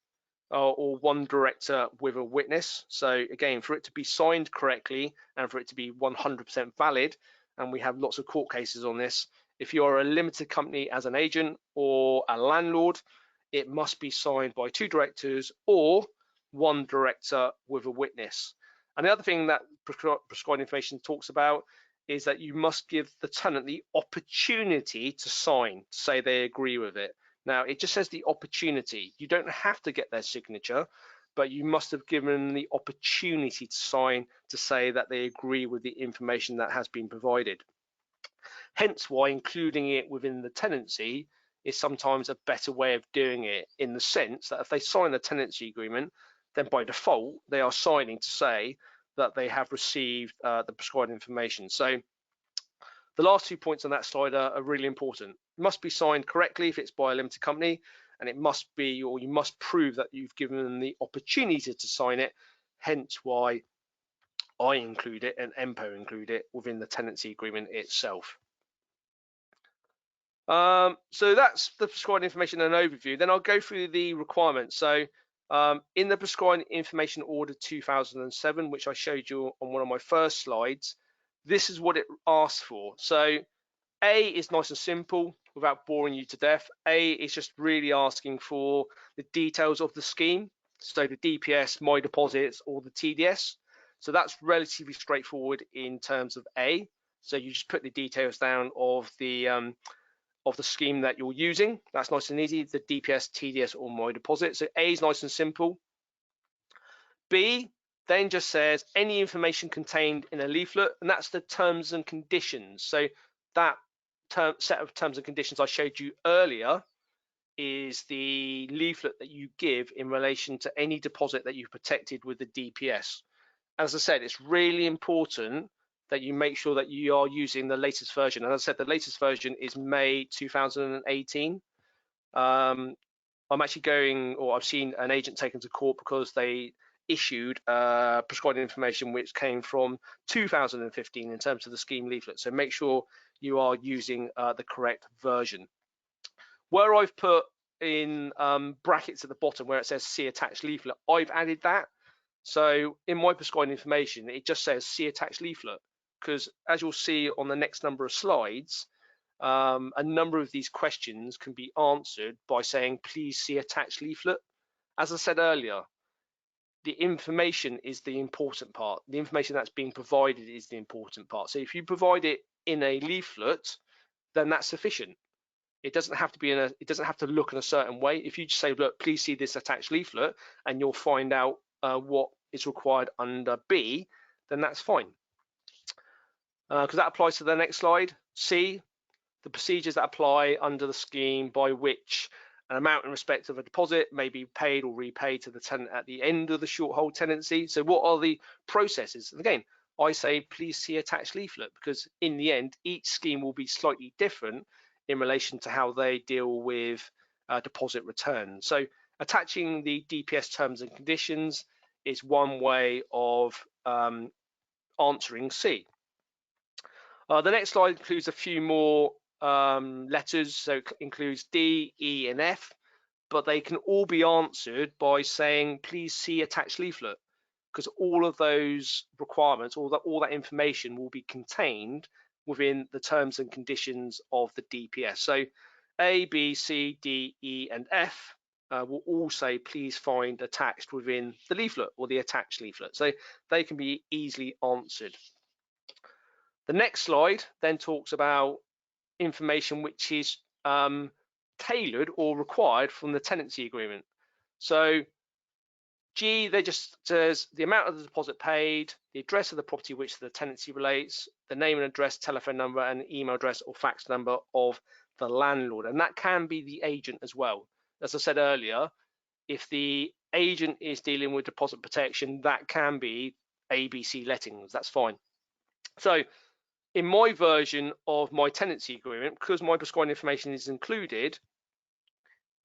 or 1 director with a witness. So again, for it to be signed correctly and for it to be 100% valid, and we have lots of court cases on this, if you are a limited company as an agent or a landlord, it must be signed by 2 directors or 1 director with a witness. And the other thing that prescribed information talks about is that you must give the tenant the opportunity to sign, to say they agree with it. Now, it just says the opportunity. You don't have to get their signature, but you must have given them the opportunity to sign to say that they agree with the information that has been provided. Hence why including it within the tenancy is sometimes a better way of doing it, in the sense that if they sign the tenancy agreement, then by default, they are signing to say that they have received the prescribed information. So the last 2 points on that slide are really important. It must be signed correctly if it's by a limited company, and it must be, or you must prove that you've given them the opportunity to sign it, hence why I include it and MPO include it within the tenancy agreement itself. So that's the prescribed information and overview. Then I'll go through the requirements. So in the prescribed information order 2007, which I showed you on one of my first slides, this is what it asks for. So A is nice and simple without boring you to death. A is just really asking for the details of the scheme. So the DPS, my deposits, or the TDS. So that's relatively straightforward in terms of A. So you just put the details down of the scheme that you're using. That's nice and easy, the DPS, TDS, or my deposit. So A is nice and simple. B then just says any information contained in a leaflet, and that's the terms and conditions. So that set of terms and conditions I showed you earlier is the leaflet that you give in relation to any deposit that you've protected with the DPS. As I said, it's really important that you make sure that you are using the latest version. And as I said, the lasted version is May 2018. I'm actually going, or I've seen an agent taken to court because they issued prescribed information which came from 2015 in terms of the scheme leaflet. So make sure you are using the correct version. Where I've put in brackets at the bottom where it says see attached leaflet, I've added that. So in my prescribed information, it just says see attached leaflet, because as you'll see on the next number of slides, a number of these questions can be answered by saying please see attached leaflet. As I said earlier, the information is the important part. The information that's being provided is the important part. So if you provide it in a leaflet, then that's sufficient. It doesn't have to be it doesn't have to look in a certain way. If you just say, look, please see this attached leaflet, and you'll find out what is required under B, then that's fine. Because that applies to the next slide. C, the procedures that apply under the scheme by which an amount in respect of a deposit may be paid or repaid to the tenant at the end of the short hold tenancy. So what are the processes? And again, I say please see attached leaflet, because in the end, each scheme will be slightly different in relation to how they deal with deposit returns. So attaching the DPS terms and conditions is one way of answering C. The next slide includes a few more letters, so it includes D, E, and F, but they can all be answered by saying please see attached leaflet, because all of those requirements, all that information will be contained within the terms and conditions of the DPS. So A, B, C, D, E, and F will all say please find attached within the leaflet or the attached leaflet. So they can be easily answered. The next slide then talks about information which is tailored or required from the tenancy agreement. So G, they just says the amount of the deposit paid, the address of the property which the tenancy relates, the name and address, telephone number, and email address or fax number of the landlord. And that can be the agent as well. As I said earlier, if the agent is dealing with deposit protection, that can be ABC Lettings. That's fine. So in my version of my tenancy agreement, because my prescribed information is included,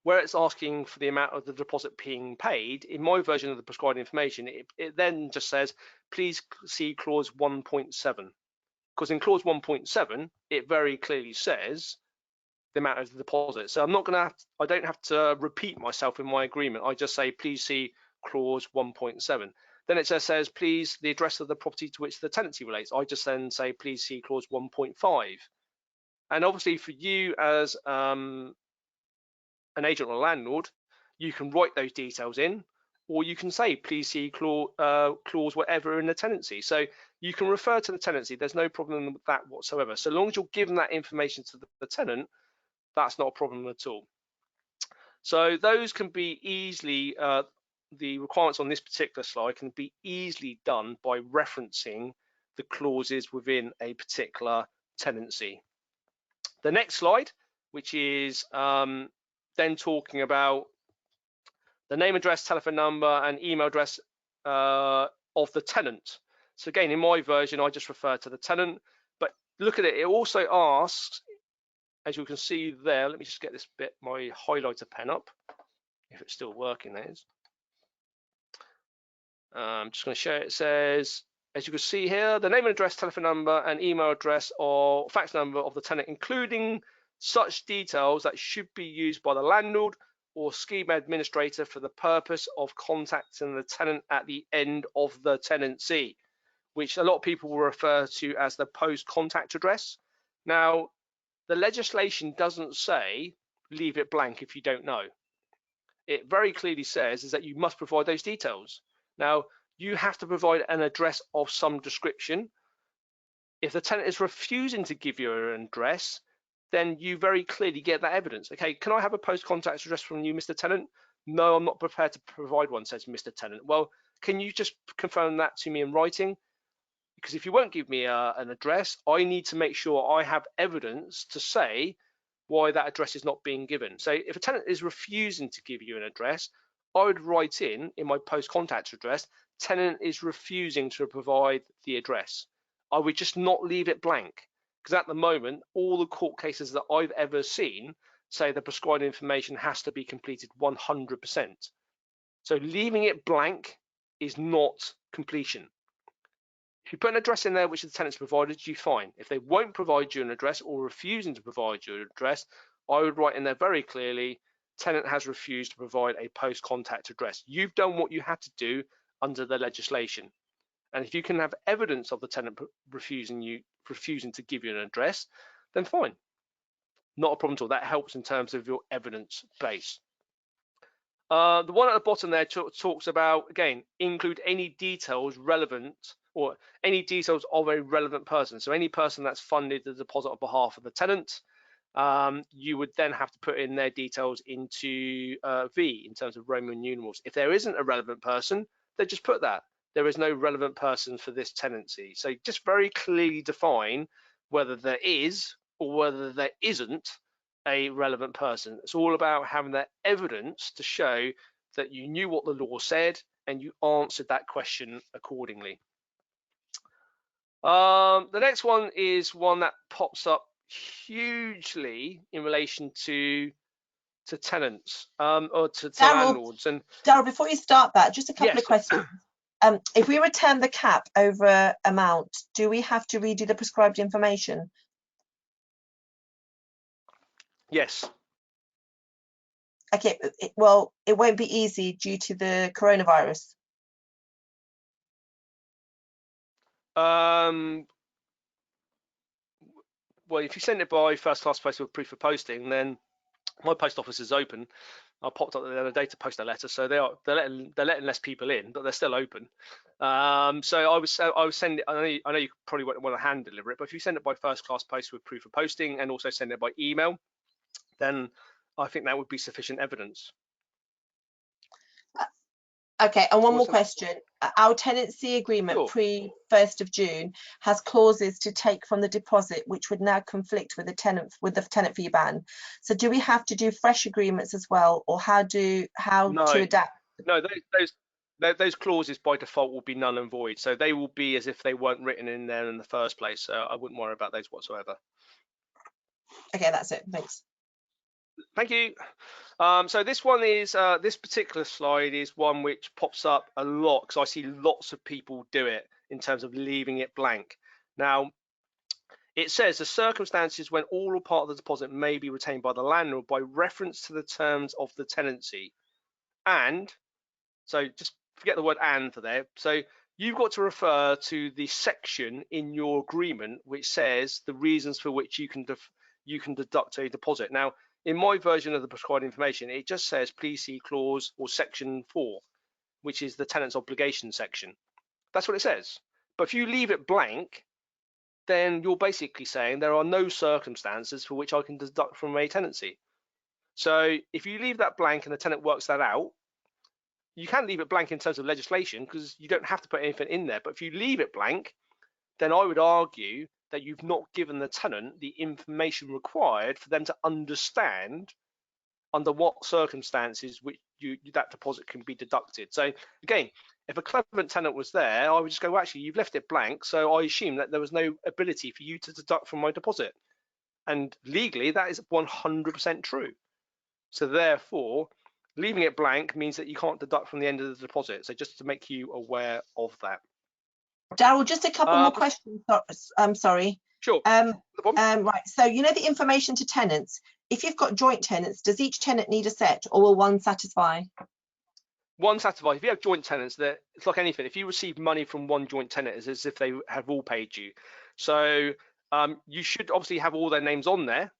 where it's asking for the amount of the deposit being paid, in my version of the prescribed information, it then just says, please see clause 1.7. Because in clause 1.7, it very clearly says the amount of the deposit. So I don't have to repeat myself in my agreement. I just say, please see clause 1.7. Then it just says, please, the address of the property to which the tenancy relates. I just then say, please see clause 1.5. And obviously for you as an agent or a landlord, you can write those details in, or you can say, please see clause whatever in the tenancy. So you can refer to the tenancy. There's no problem with that whatsoever. So long as you're giving that information to the tenant, that's not a problem at all. So those can be easily, the requirements on this particular slide can be easily done by referencing the clauses within a particular tenancy. The next slide, which is then talking about the name, address, telephone number, and email address of the tenant. So again, in my version, I just refer to the tenant, but look at it. It also asks, as you can see there, let me just get this bit, my highlighter pen up, if it's still working, that is. I'm just going to show it. It says, as you can see here, the name and address, telephone number, and email address or fax number of the tenant, including such details that should be used by the landlord or scheme administrator for the purpose of contacting the tenant at the end of the tenancy, which a lot of people will refer to as the post-contact address. Now, the legislation doesn't say leave it blank if you don't know. It very clearly says is that you must provide those details. Now, you have to provide an address of some description. If the tenant is refusing to give you an address, then you very clearly get that evidence. Okay, can I have a post-contact address from you, Mr. Tenant? No, I'm not prepared to provide one, says Mr. Tenant. Well, can you just confirm that to me in writing? Because if you won't give me an address, I need to make sure I have evidence to say why that address is not being given. So if a tenant is refusing to give you an address, I would write in my post contact address, tenant is refusing to provide the address. I would just not leave it blank, because at the moment, all the court cases that I've ever seen say the prescribed information has to be completed 100%. So leaving it blank is not completion. If you put an address in there which the tenant's provided you, fine. If they won't provide you an address or refusing to provide you an address, I would write in there very clearly, tenant has refused to provide a post-contact address. You've done what you had to do under the legislation. And if you can have evidence of the tenant refusing to give you an address, then fine. Not a problem at all. That helps in terms of your evidence base. The one at the bottom there talks about, again, include any details relevant or any details of a relevant person. So any person that's funded the deposit on behalf of the tenant, you would then have to put in their details into V in terms of Roman numerals. If there isn't a relevant person, then just put that. There is no relevant person for this tenancy. So just very clearly define whether there is or whether there isn't a relevant person. It's all about having that evidence to show that you knew what the law said and you answered that question accordingly. The next one is one that pops up hugely in relation to tenants or to landlords. And Daryl, before you start that, just a couple yes. of questions. If we return the cap over amount, do we have to redo the prescribed information? Yes. Okay, well, it won't be easy due to the coronavirus. Well, if you send it by first class post with proof of posting, then my post office is open. I popped up the other day to post a letter, so they're letting less people in, but they're still open. So I would send it. I know you probably won't want to hand deliver it, but if you send it by first class post with proof of posting and also send it by email, then I think that would be sufficient evidence. Okay, and one more question. Our tenancy agreement pre 1st of June has clauses to take from the deposit, which would now conflict with the tenant fee ban. So do we have to do fresh agreements as well, or how to adapt? No, those clauses by default will be null and void. So they will be as if they weren't written in there in the first place. So I wouldn't worry about those whatsoever. Okay, that's it. Thanks. Thank you. So this one is this particular slide is one which pops up a lot because I see lots of people do it in terms of leaving it blank. Now, it says the circumstances when all or part of the deposit may be retained by the landlord by reference to the terms of the tenancy. And so just forget the word and for there. So you've got to refer to the section in your agreement which says the reasons for which you can deduct a deposit. Now, in my version of the prescribed information, it just says please see clause or section 4, which is the tenant's obligation section. That's what it says. But if you leave it blank, then you're basically saying there are no circumstances for which I can deduct from a tenancy. So if you leave that blank and the tenant works that out, you can leave it blank in terms of legislation because you don't have to put anything in there. But if you leave it blank, then I would argue that you've not given the tenant the information required for them to understand under what circumstances which that deposit can be deducted. So again, if a clever tenant was there, I would just go, well, actually, you've left it blank, so I assume that there was no ability for you to deduct from my deposit. And legally, that is 100% true. So therefore, leaving it blank means that you can't deduct from the end of the deposit. So just to make you aware of that. Daryl, just a couple more questions. I'm sorry. Sure. Right. So you know the information to tenants. If you've got joint tenants, does each tenant need a set, or will one satisfy? One satisfies. If you have joint tenants, it's like anything. If you receive money from one joint tenant, it's as if they have all paid you. So you should obviously have all their names on there.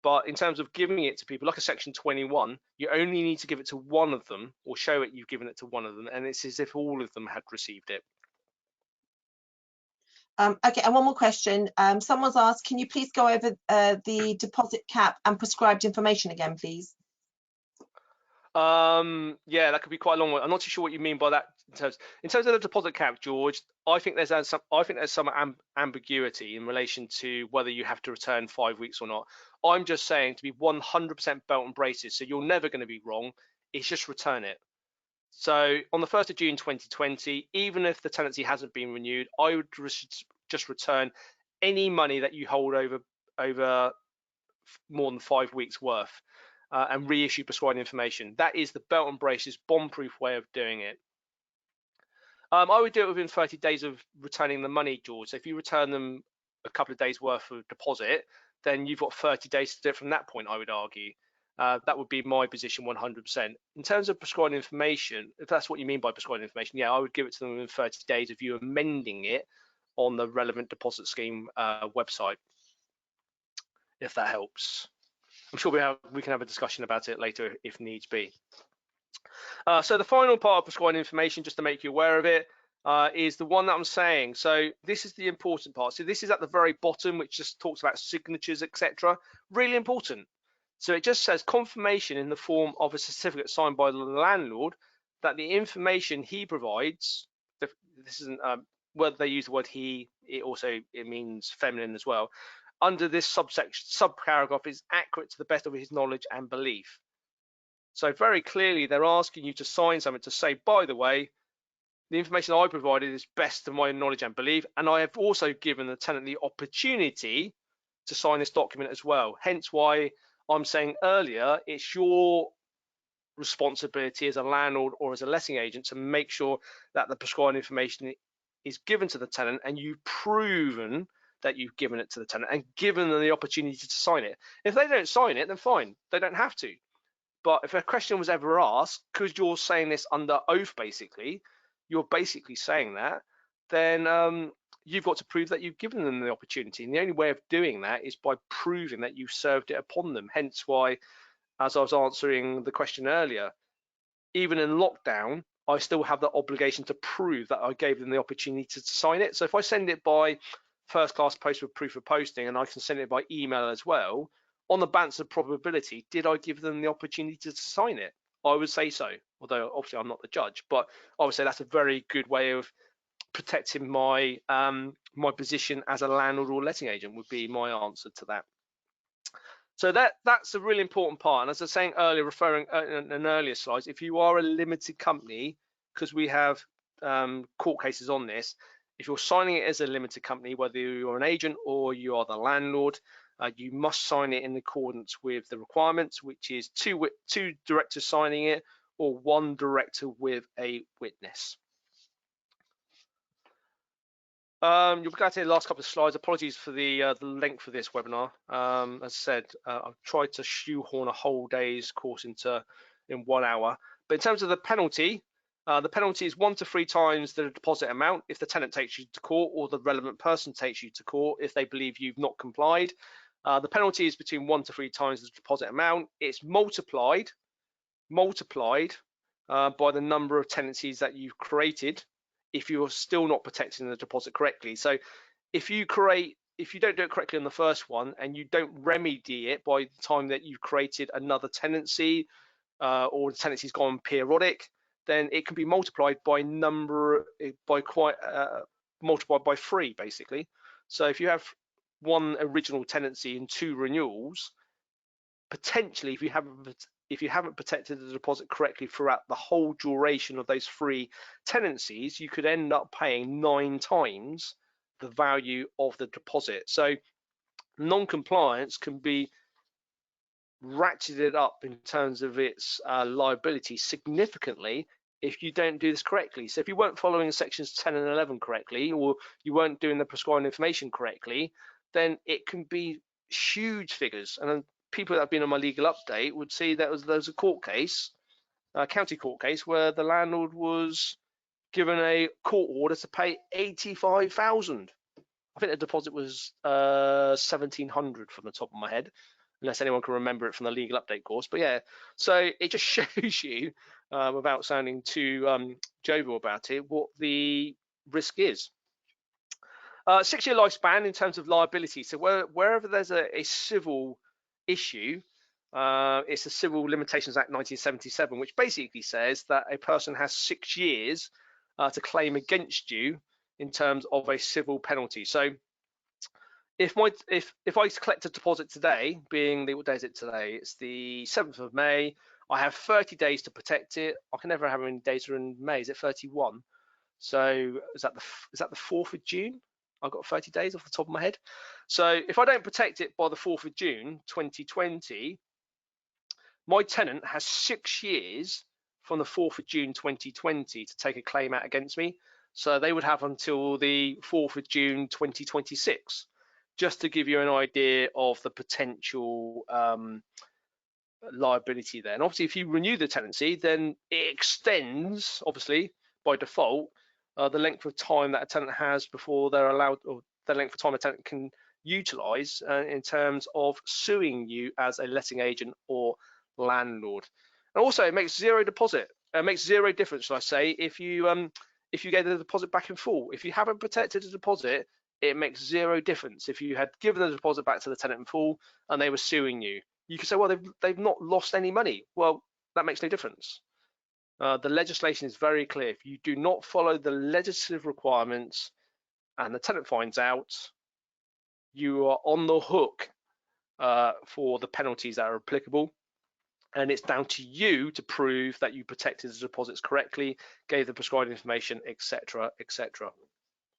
But in terms of giving it to people, like a section 21, you only need to give it to one of them or show it you've given it to one of them. And it's as if all of them had received it. Okay, and one more question. Someone's asked, can you please go over the deposit cap and prescribed information again, please? Yeah, that could be quite a long one. I'm not too sure what you mean by that. In terms of the deposit cap, George, I think there's some ambiguity in relation to whether you have to return 5 weeks or not. I'm just saying to be 100% belt and braces, so you're never going to be wrong. It's just return it. So on the 1st of June 2020, even if the tenancy hasn't been renewed, I would just return any money that you hold over more than 5 weeks worth. And reissue prescribed information. That is the belt and braces bomb-proof way of doing it. I would do it within 30 days of returning the money, George. So if you return them a couple of days worth of deposit, then you've got 30 days to do it from that point, I would argue. That would be my position 100%. In terms of prescribed information, if that's what you mean by prescribed information, yeah, I would give it to them within 30 days of you amending it on the relevant deposit scheme website, if that helps. I'm sure we can have a discussion about it later if needs be. So the final part of prescribed information, just to make you aware of it, is the one that I'm saying. So this is the important part. So this is at the very bottom, which just talks about signatures, etc. Really important. So it just says confirmation in the form of a certificate signed by the landlord that the information he provides, this isn't whether they use the word he, it means feminine as well, under this subparagraph is accurate to the best of his knowledge and belief. So very clearly they're asking you to sign something to say, by the way, the information I provided is best to my knowledge and belief, and I have also given the tenant the opportunity to sign this document as well. Hence why I'm saying earlier, it's your responsibility as a landlord or as a letting agent to make sure that the prescribed information is given to the tenant and you've proven that you've given it to the tenant and given them the opportunity to sign it. If they don't sign it, then fine, they don't have to. But if a question was ever asked, because you're saying this under oath, basically, you're basically saying that, then you've got to prove that you've given them the opportunity. And the only way of doing that is by proving that you've served it upon them. Hence why, as I was answering the question earlier, even in lockdown, I still have the obligation to prove that I gave them the opportunity to sign it. So if I send it by first class post with proof of posting, and I can send it by email as well, on the balance of probability, did I give them the opportunity to sign it? I would say so, although obviously I'm not the judge, but I would say that's a very good way of protecting my my position as a landlord or letting agent would be my answer to that. So that's a really important part. And as I was saying earlier, referring in an earlier slide, if you are a limited company, because we have court cases on this, if you're signing it as a limited company, whether you're an agent or you are the landlord, you must sign it in accordance with the requirements, which is two directors signing it or one director with a witness. You'll be glad to hear the last couple of slides. Apologies for the length of this webinar. As I said, I've tried to shoehorn a whole day's course in 1 hour. But in terms of the penalty is 1 to 3 times the deposit amount if the tenant takes you to court or the relevant person takes you to court if they believe you've not complied. The penalty is between 1 to 3 times the deposit amount. It's multiplied by the number of tenancies that you've created if you're still not protecting the deposit correctly. So if you don't do it correctly on the first one and you don't remedy it by the time that you've created another tenancy or the tenancy's gone periodic, then it can be multiplied by multiplied by 3 basically. So if you have 1 original tenancy and 2 renewals, potentially if you haven't protected the deposit correctly throughout the whole duration of those 3 tenancies, you could end up paying 9 times the value of the deposit. So non-compliance can be ratcheted up in terms of its liability significantly if you don't do this correctly. So if you weren't following sections 10 and 11 correctly, or you weren't doing the prescribed information correctly, then it can be huge figures. And people that have been on my legal update would see that there was a court case, a county court case, where the landlord was given a court order to pay 85,000. I think the deposit was 1,700 from the top of my head, unless anyone can remember it from the legal update course. But yeah, so it just shows you, without sounding too jovial about it, what the risk is. 6-year lifespan in terms of liability. So wherever there's a civil issue, It's the Civil Limitations Act 1977, which basically says that a person has 6 years to claim against you in terms of a civil penalty. So if I collect a deposit today, being what day is it today? It's the 7th of May. I have 30 days to protect it. I can never have any days in May. Is it 31? So is that the 4th of June? I've got 30 days off the top of my head. So if I don't protect it by the 4th of June 2020, my tenant has 6 years from the 4th of June 2020 to take a claim out against me. So they would have until the 4th of June 2026, just to give you an idea of the potential liability there. And obviously, if you renew the tenancy, then it extends, obviously, by default, the length of time that a tenant has before they're allowed, or the length of time a tenant can utilize in terms of suing you as a letting agent or landlord. And also, it makes zero deposit. It makes zero difference, should I say, if you gave the deposit back in full. If you haven't protected the deposit, it makes zero difference. If you had given the deposit back to the tenant in full and they were suing you, you could say, well, they've not lost any money. Well, that makes no difference. The legislation is very clear. If you do not follow the legislative requirements and the tenant finds out, you are on the hook for the penalties that are applicable. And it's down to you to prove that you protected the deposits correctly, gave the prescribed information, etc., etc.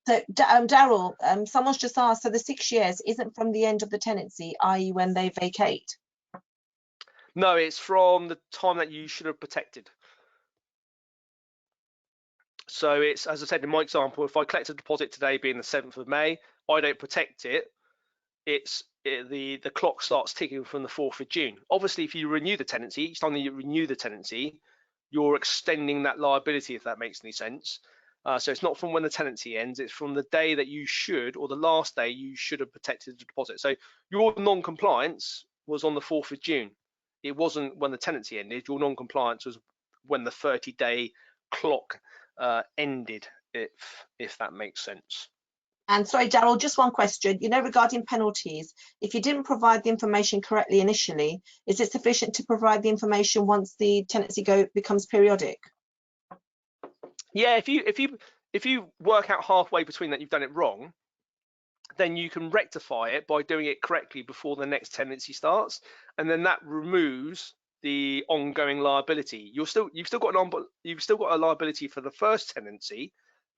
So, Daryl, someone's just asked, so the 6 years isn't from the end of the tenancy, i.e. when they vacate? No, it's from the time that you should have protected. So it's, as I said in my example, if I collect a deposit today being the 7th of May, I don't protect it, the clock starts ticking from the 4th of June. Obviously, if you renew the tenancy, each time that you renew the tenancy, you're extending that liability, if that makes any sense. So it's not from when the tenancy ends, it's from the day that you should, or the last day you should have protected the deposit. So your non-compliance was on the 4th of June. It wasn't when the tenancy ended. Your non-compliance was when the 30-day clock ended, if that makes sense. And sorry, Daryl, just one question. Regarding penalties, if you didn't provide the information correctly initially, is it sufficient to provide the information once the tenancy becomes periodic? Yeah, if you work out halfway between that you've done it wrong, then you can rectify it by doing it correctly before the next tenancy starts, and then that removes the ongoing liability. You've still got a liability for the first tenancy,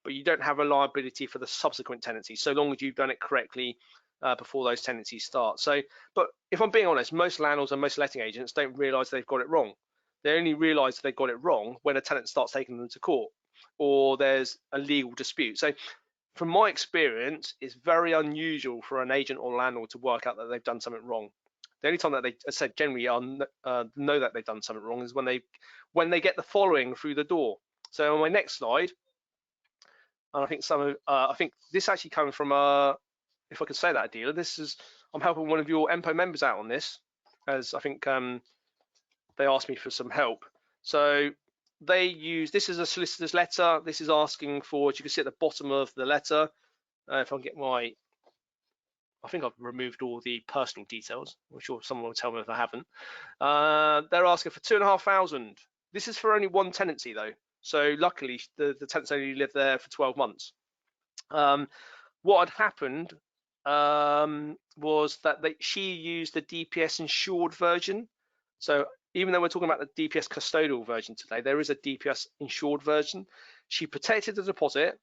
but you don't have a liability for the subsequent tenancy, so long as you've done it correctly before those tenancies start. So, but if I'm being honest, most landlords and most letting agents don't realise they've got it wrong. They only realise they've got it wrong when a tenant starts taking them to court or there's a legal dispute. So from my experience, it's very unusual for an agent or landlord to work out that they've done something wrong. The only time that they, as I said, generally know that they've done something wrong is when they get the following through the door. So on my next slide, and I think this actually comes from if I could say that, a dealer. I'm helping one of your MPO members out on this, as I think they asked me for some help. So this is a solicitor's letter. This is asking for, as you can see at the bottom of the letter, if I can get I think I've removed all the personal details. I'm sure someone will tell me if I haven't. They're asking for $2,500. This is for only one tenancy though. So luckily the tenants only lived there for 12 months. What had happened was that she used the DPS insured version. So even though we're talking about the DPS custodial version today, there is a DPS insured version. She protected the deposit.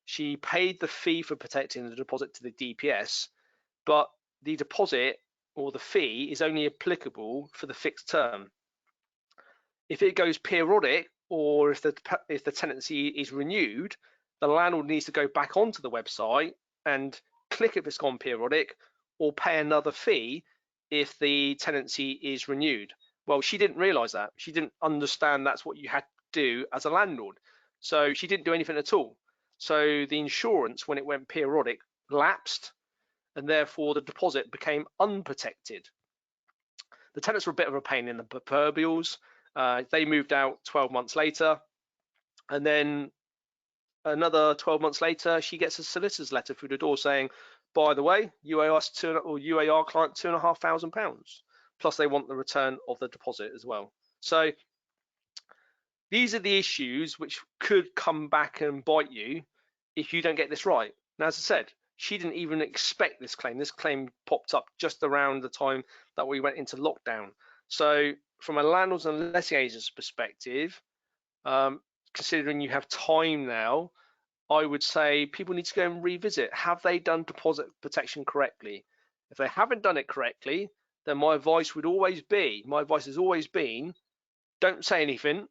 She paid the fee for protecting the deposit to the DPS, but the deposit or the fee is only applicable for the fixed term. If it goes periodic, or if the tenancy is renewed, the landlord needs to go back onto the website and click if it's gone periodic, or pay another fee if the tenancy is renewed. Well, she didn't realize that. She didn't understand that's what you had to do as a landlord. So she didn't do anything at all. So the insurance, when it went periodic, lapsed, and therefore the deposit became unprotected. The tenants were a bit of a pain in the proverbials. They moved out 12 months later, and then another 12 months later, she gets a solicitor's letter through the door saying, by the way, you owe us UAR client £2,500. plus they want the return of the deposit as well. So these are the issues which could come back and bite you if you don't get this right. Now, as I said, she didn't even expect this claim. This claim popped up just around the time that we went into lockdown. So from a landlords and letting agents perspective, considering you have time now, I would say people need to go and revisit. Have they done deposit protection correctly? If they haven't done it correctly, then my advice has always been, don't say anything.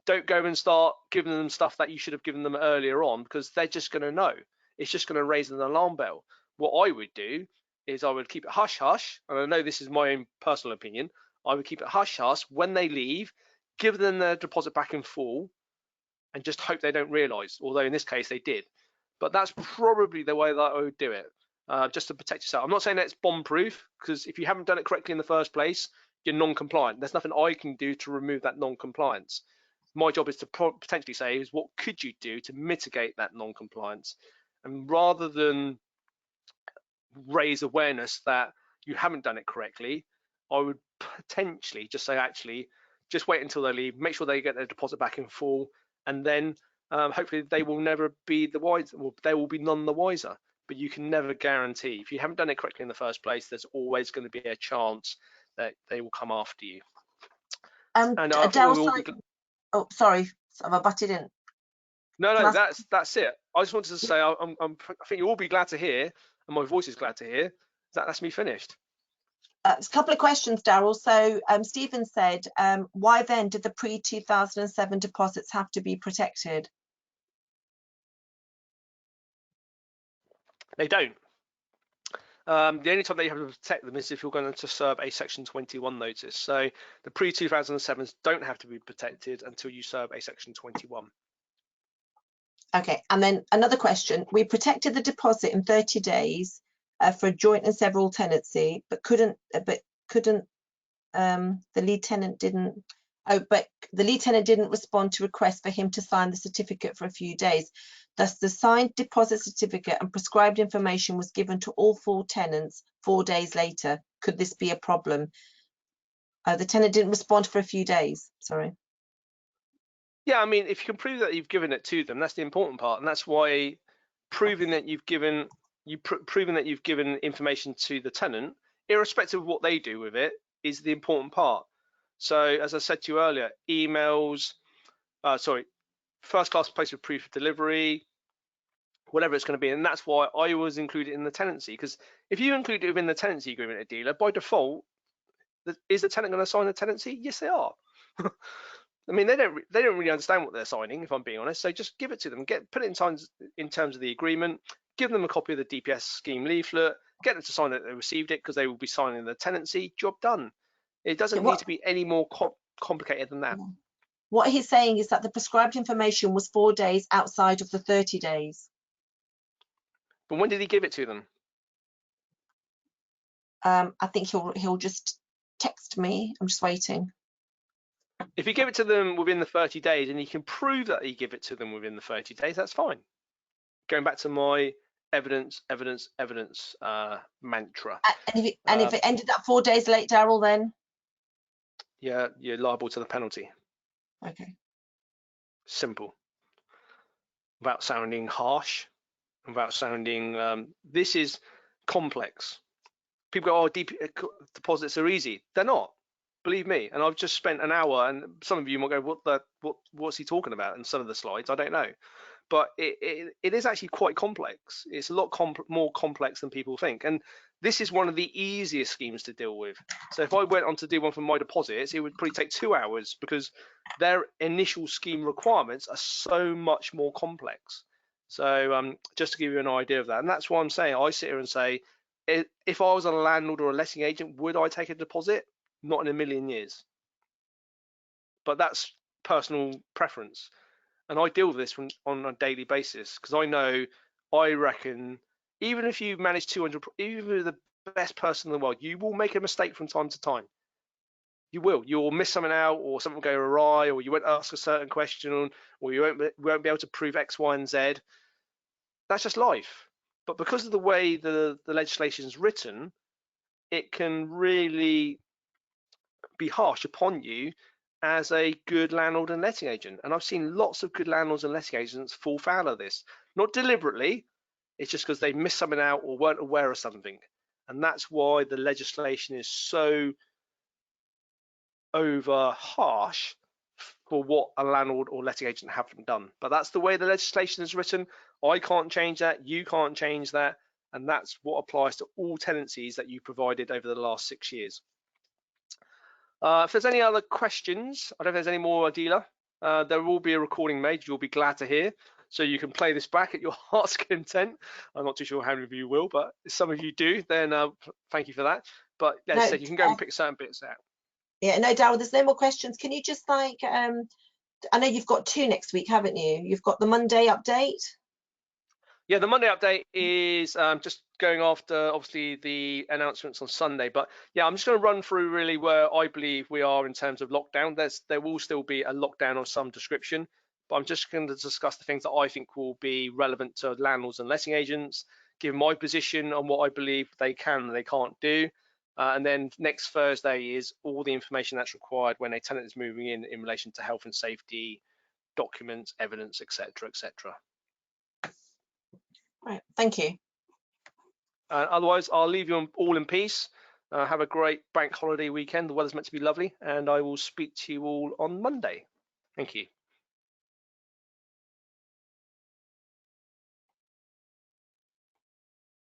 Don't go and start giving them stuff that you should have given them earlier on, because they're just going to know. It's just going to raise an alarm bell. What I would do is I would keep it hush hush, and I know this is my own personal opinion. I would keep it hush hush when they leave, give them their deposit back in full, and just hope they don't realise. Although in this case they did, but that's probably the way that I would do it, just to protect yourself. I'm not saying that it's bomb-proof, because if you haven't done it correctly in the first place, you're non-compliant. There's nothing I can do to remove that non-compliance. My job is to potentially say is what could you do to mitigate that non-compliance, and rather than raise awareness that you haven't done it correctly, I would potentially just say, actually, just wait until they leave, make sure they get their deposit back in full, and then hopefully they will never be the wiser, well, they will be none the wiser. But you can never guarantee. If you haven't done it correctly in the first place, there's always going to be a chance that they will come after you. And I think we will be... Oh, sorry, I've butted in. No, that's it. I just wanted to say I think you'll all be glad to hear, and my voice is glad to hear, that's me finished. A couple of questions, Daryl. So Stephen said, why then did the pre-2007 deposits have to be protected? They don't. The only time that you have to protect them is if you're going to serve a Section 21 notice. So the pre-2007s don't have to be protected until you serve a Section 21. Okay, and then another question. We protected the deposit in 30 days for a joint and several tenancy, but the lead tenant didn't. But the lead tenant didn't respond to request for him to sign the certificate for a few days. Thus, the signed deposit certificate and prescribed information was given to all 4 tenants 4 days later. Could this be a problem? The tenant didn't respond for a few days. Sorry. Yeah, I mean, if you can prove that you've given it to them, that's the important part, and that's why proving that you've given information to the tenant, irrespective of what they do with it, is the important part. So, as I said to you earlier, emails, first class place of proof of delivery, whatever it's going to be, and that's why I always include it in the tenancy. Because if you include it within the tenancy agreement, a dealer, by default, is the tenant going to sign the tenancy? Yes, they are. I mean, they don't really understand what they're signing, if I'm being honest. So just give it to them, put it in terms of the agreement, give them a copy of the DPS scheme leaflet, get them to sign that they received it, because they will be signing the tenancy. Job done. It doesn't need to be any more complicated than that. What he's saying is that the prescribed information was 4 days outside of the 30 days. But when did he give it to them? I think he'll just text me. I'm just waiting. If you give it to them within the 30 days and you can prove that you give it to them within the 30 days, that's fine. Going back to my evidence mantra. And if it ended up 4 days late, Daryl, then? Yeah, you're liable to the penalty. Okay. Simple. Without sounding harsh, without sounding, this is complex. People go, oh, deposits are easy. They're not. Believe me, and I've just spent an hour, and some of you might go, what's he talking about? In some of the slides, I don't know, but it is actually quite complex. It's a lot more complex than people think, and this is one of the easiest schemes to deal with. So if I went on to do one for my deposits, it would probably take 2 hours, because their initial scheme requirements are so much more complex. So just to give you an idea of that, and that's why I'm saying, I sit here and say, if I was a landlord or a letting agent, would I take a deposit? Not in a million years. But that's personal preference. And I deal with this on a daily basis, because I reckon, even if you manage 200, even if you're the best person in the world, you will make a mistake from time to time. You'll miss something out, or something will go awry, or you won't ask a certain question, or you won't be able to prove X, Y, and Z. That's just life. But because of the way the legislation is written, it can really be harsh upon you as a good landlord and letting agent. And I've seen lots of good landlords and letting agents fall foul of this, not deliberately. It's just because they missed something out or weren't aware of something. And that's why the legislation is so over harsh for what a landlord or letting agent haven't done. But that's the way the legislation is written. I can't change that. You can't change that. And that's what applies to all tenancies that you provided over the last 6 years. If there's any other questions, I don't know if there's any more, Adila. There will be a recording made. You'll be glad to hear. So you can play this back at your heart's content. I'm not too sure how many of you will, but if some of you do, then thank you for that. But as I said, you can go and pick certain bits out. Yeah, no, Darryl, there's no more questions. Can you just I know you've got 2 next week, haven't you? You've got the Monday update. Yeah, the Monday update is just going after, obviously, the announcements on Sunday. But yeah, I'm just going to run through really where I believe we are in terms of lockdown. There will still be a lockdown of some description, but I'm just going to discuss the things that I think will be relevant to landlords and letting agents, give my position on what I believe they can and they can't do. And then next Thursday is all the information that's required when a tenant is moving in relation to health and safety, documents, evidence, etc., etc. Right, thank you. Otherwise, I'll leave you all in peace. Have a great bank holiday weekend. The weather's meant to be lovely, and I will speak to you all on Monday. Thank you.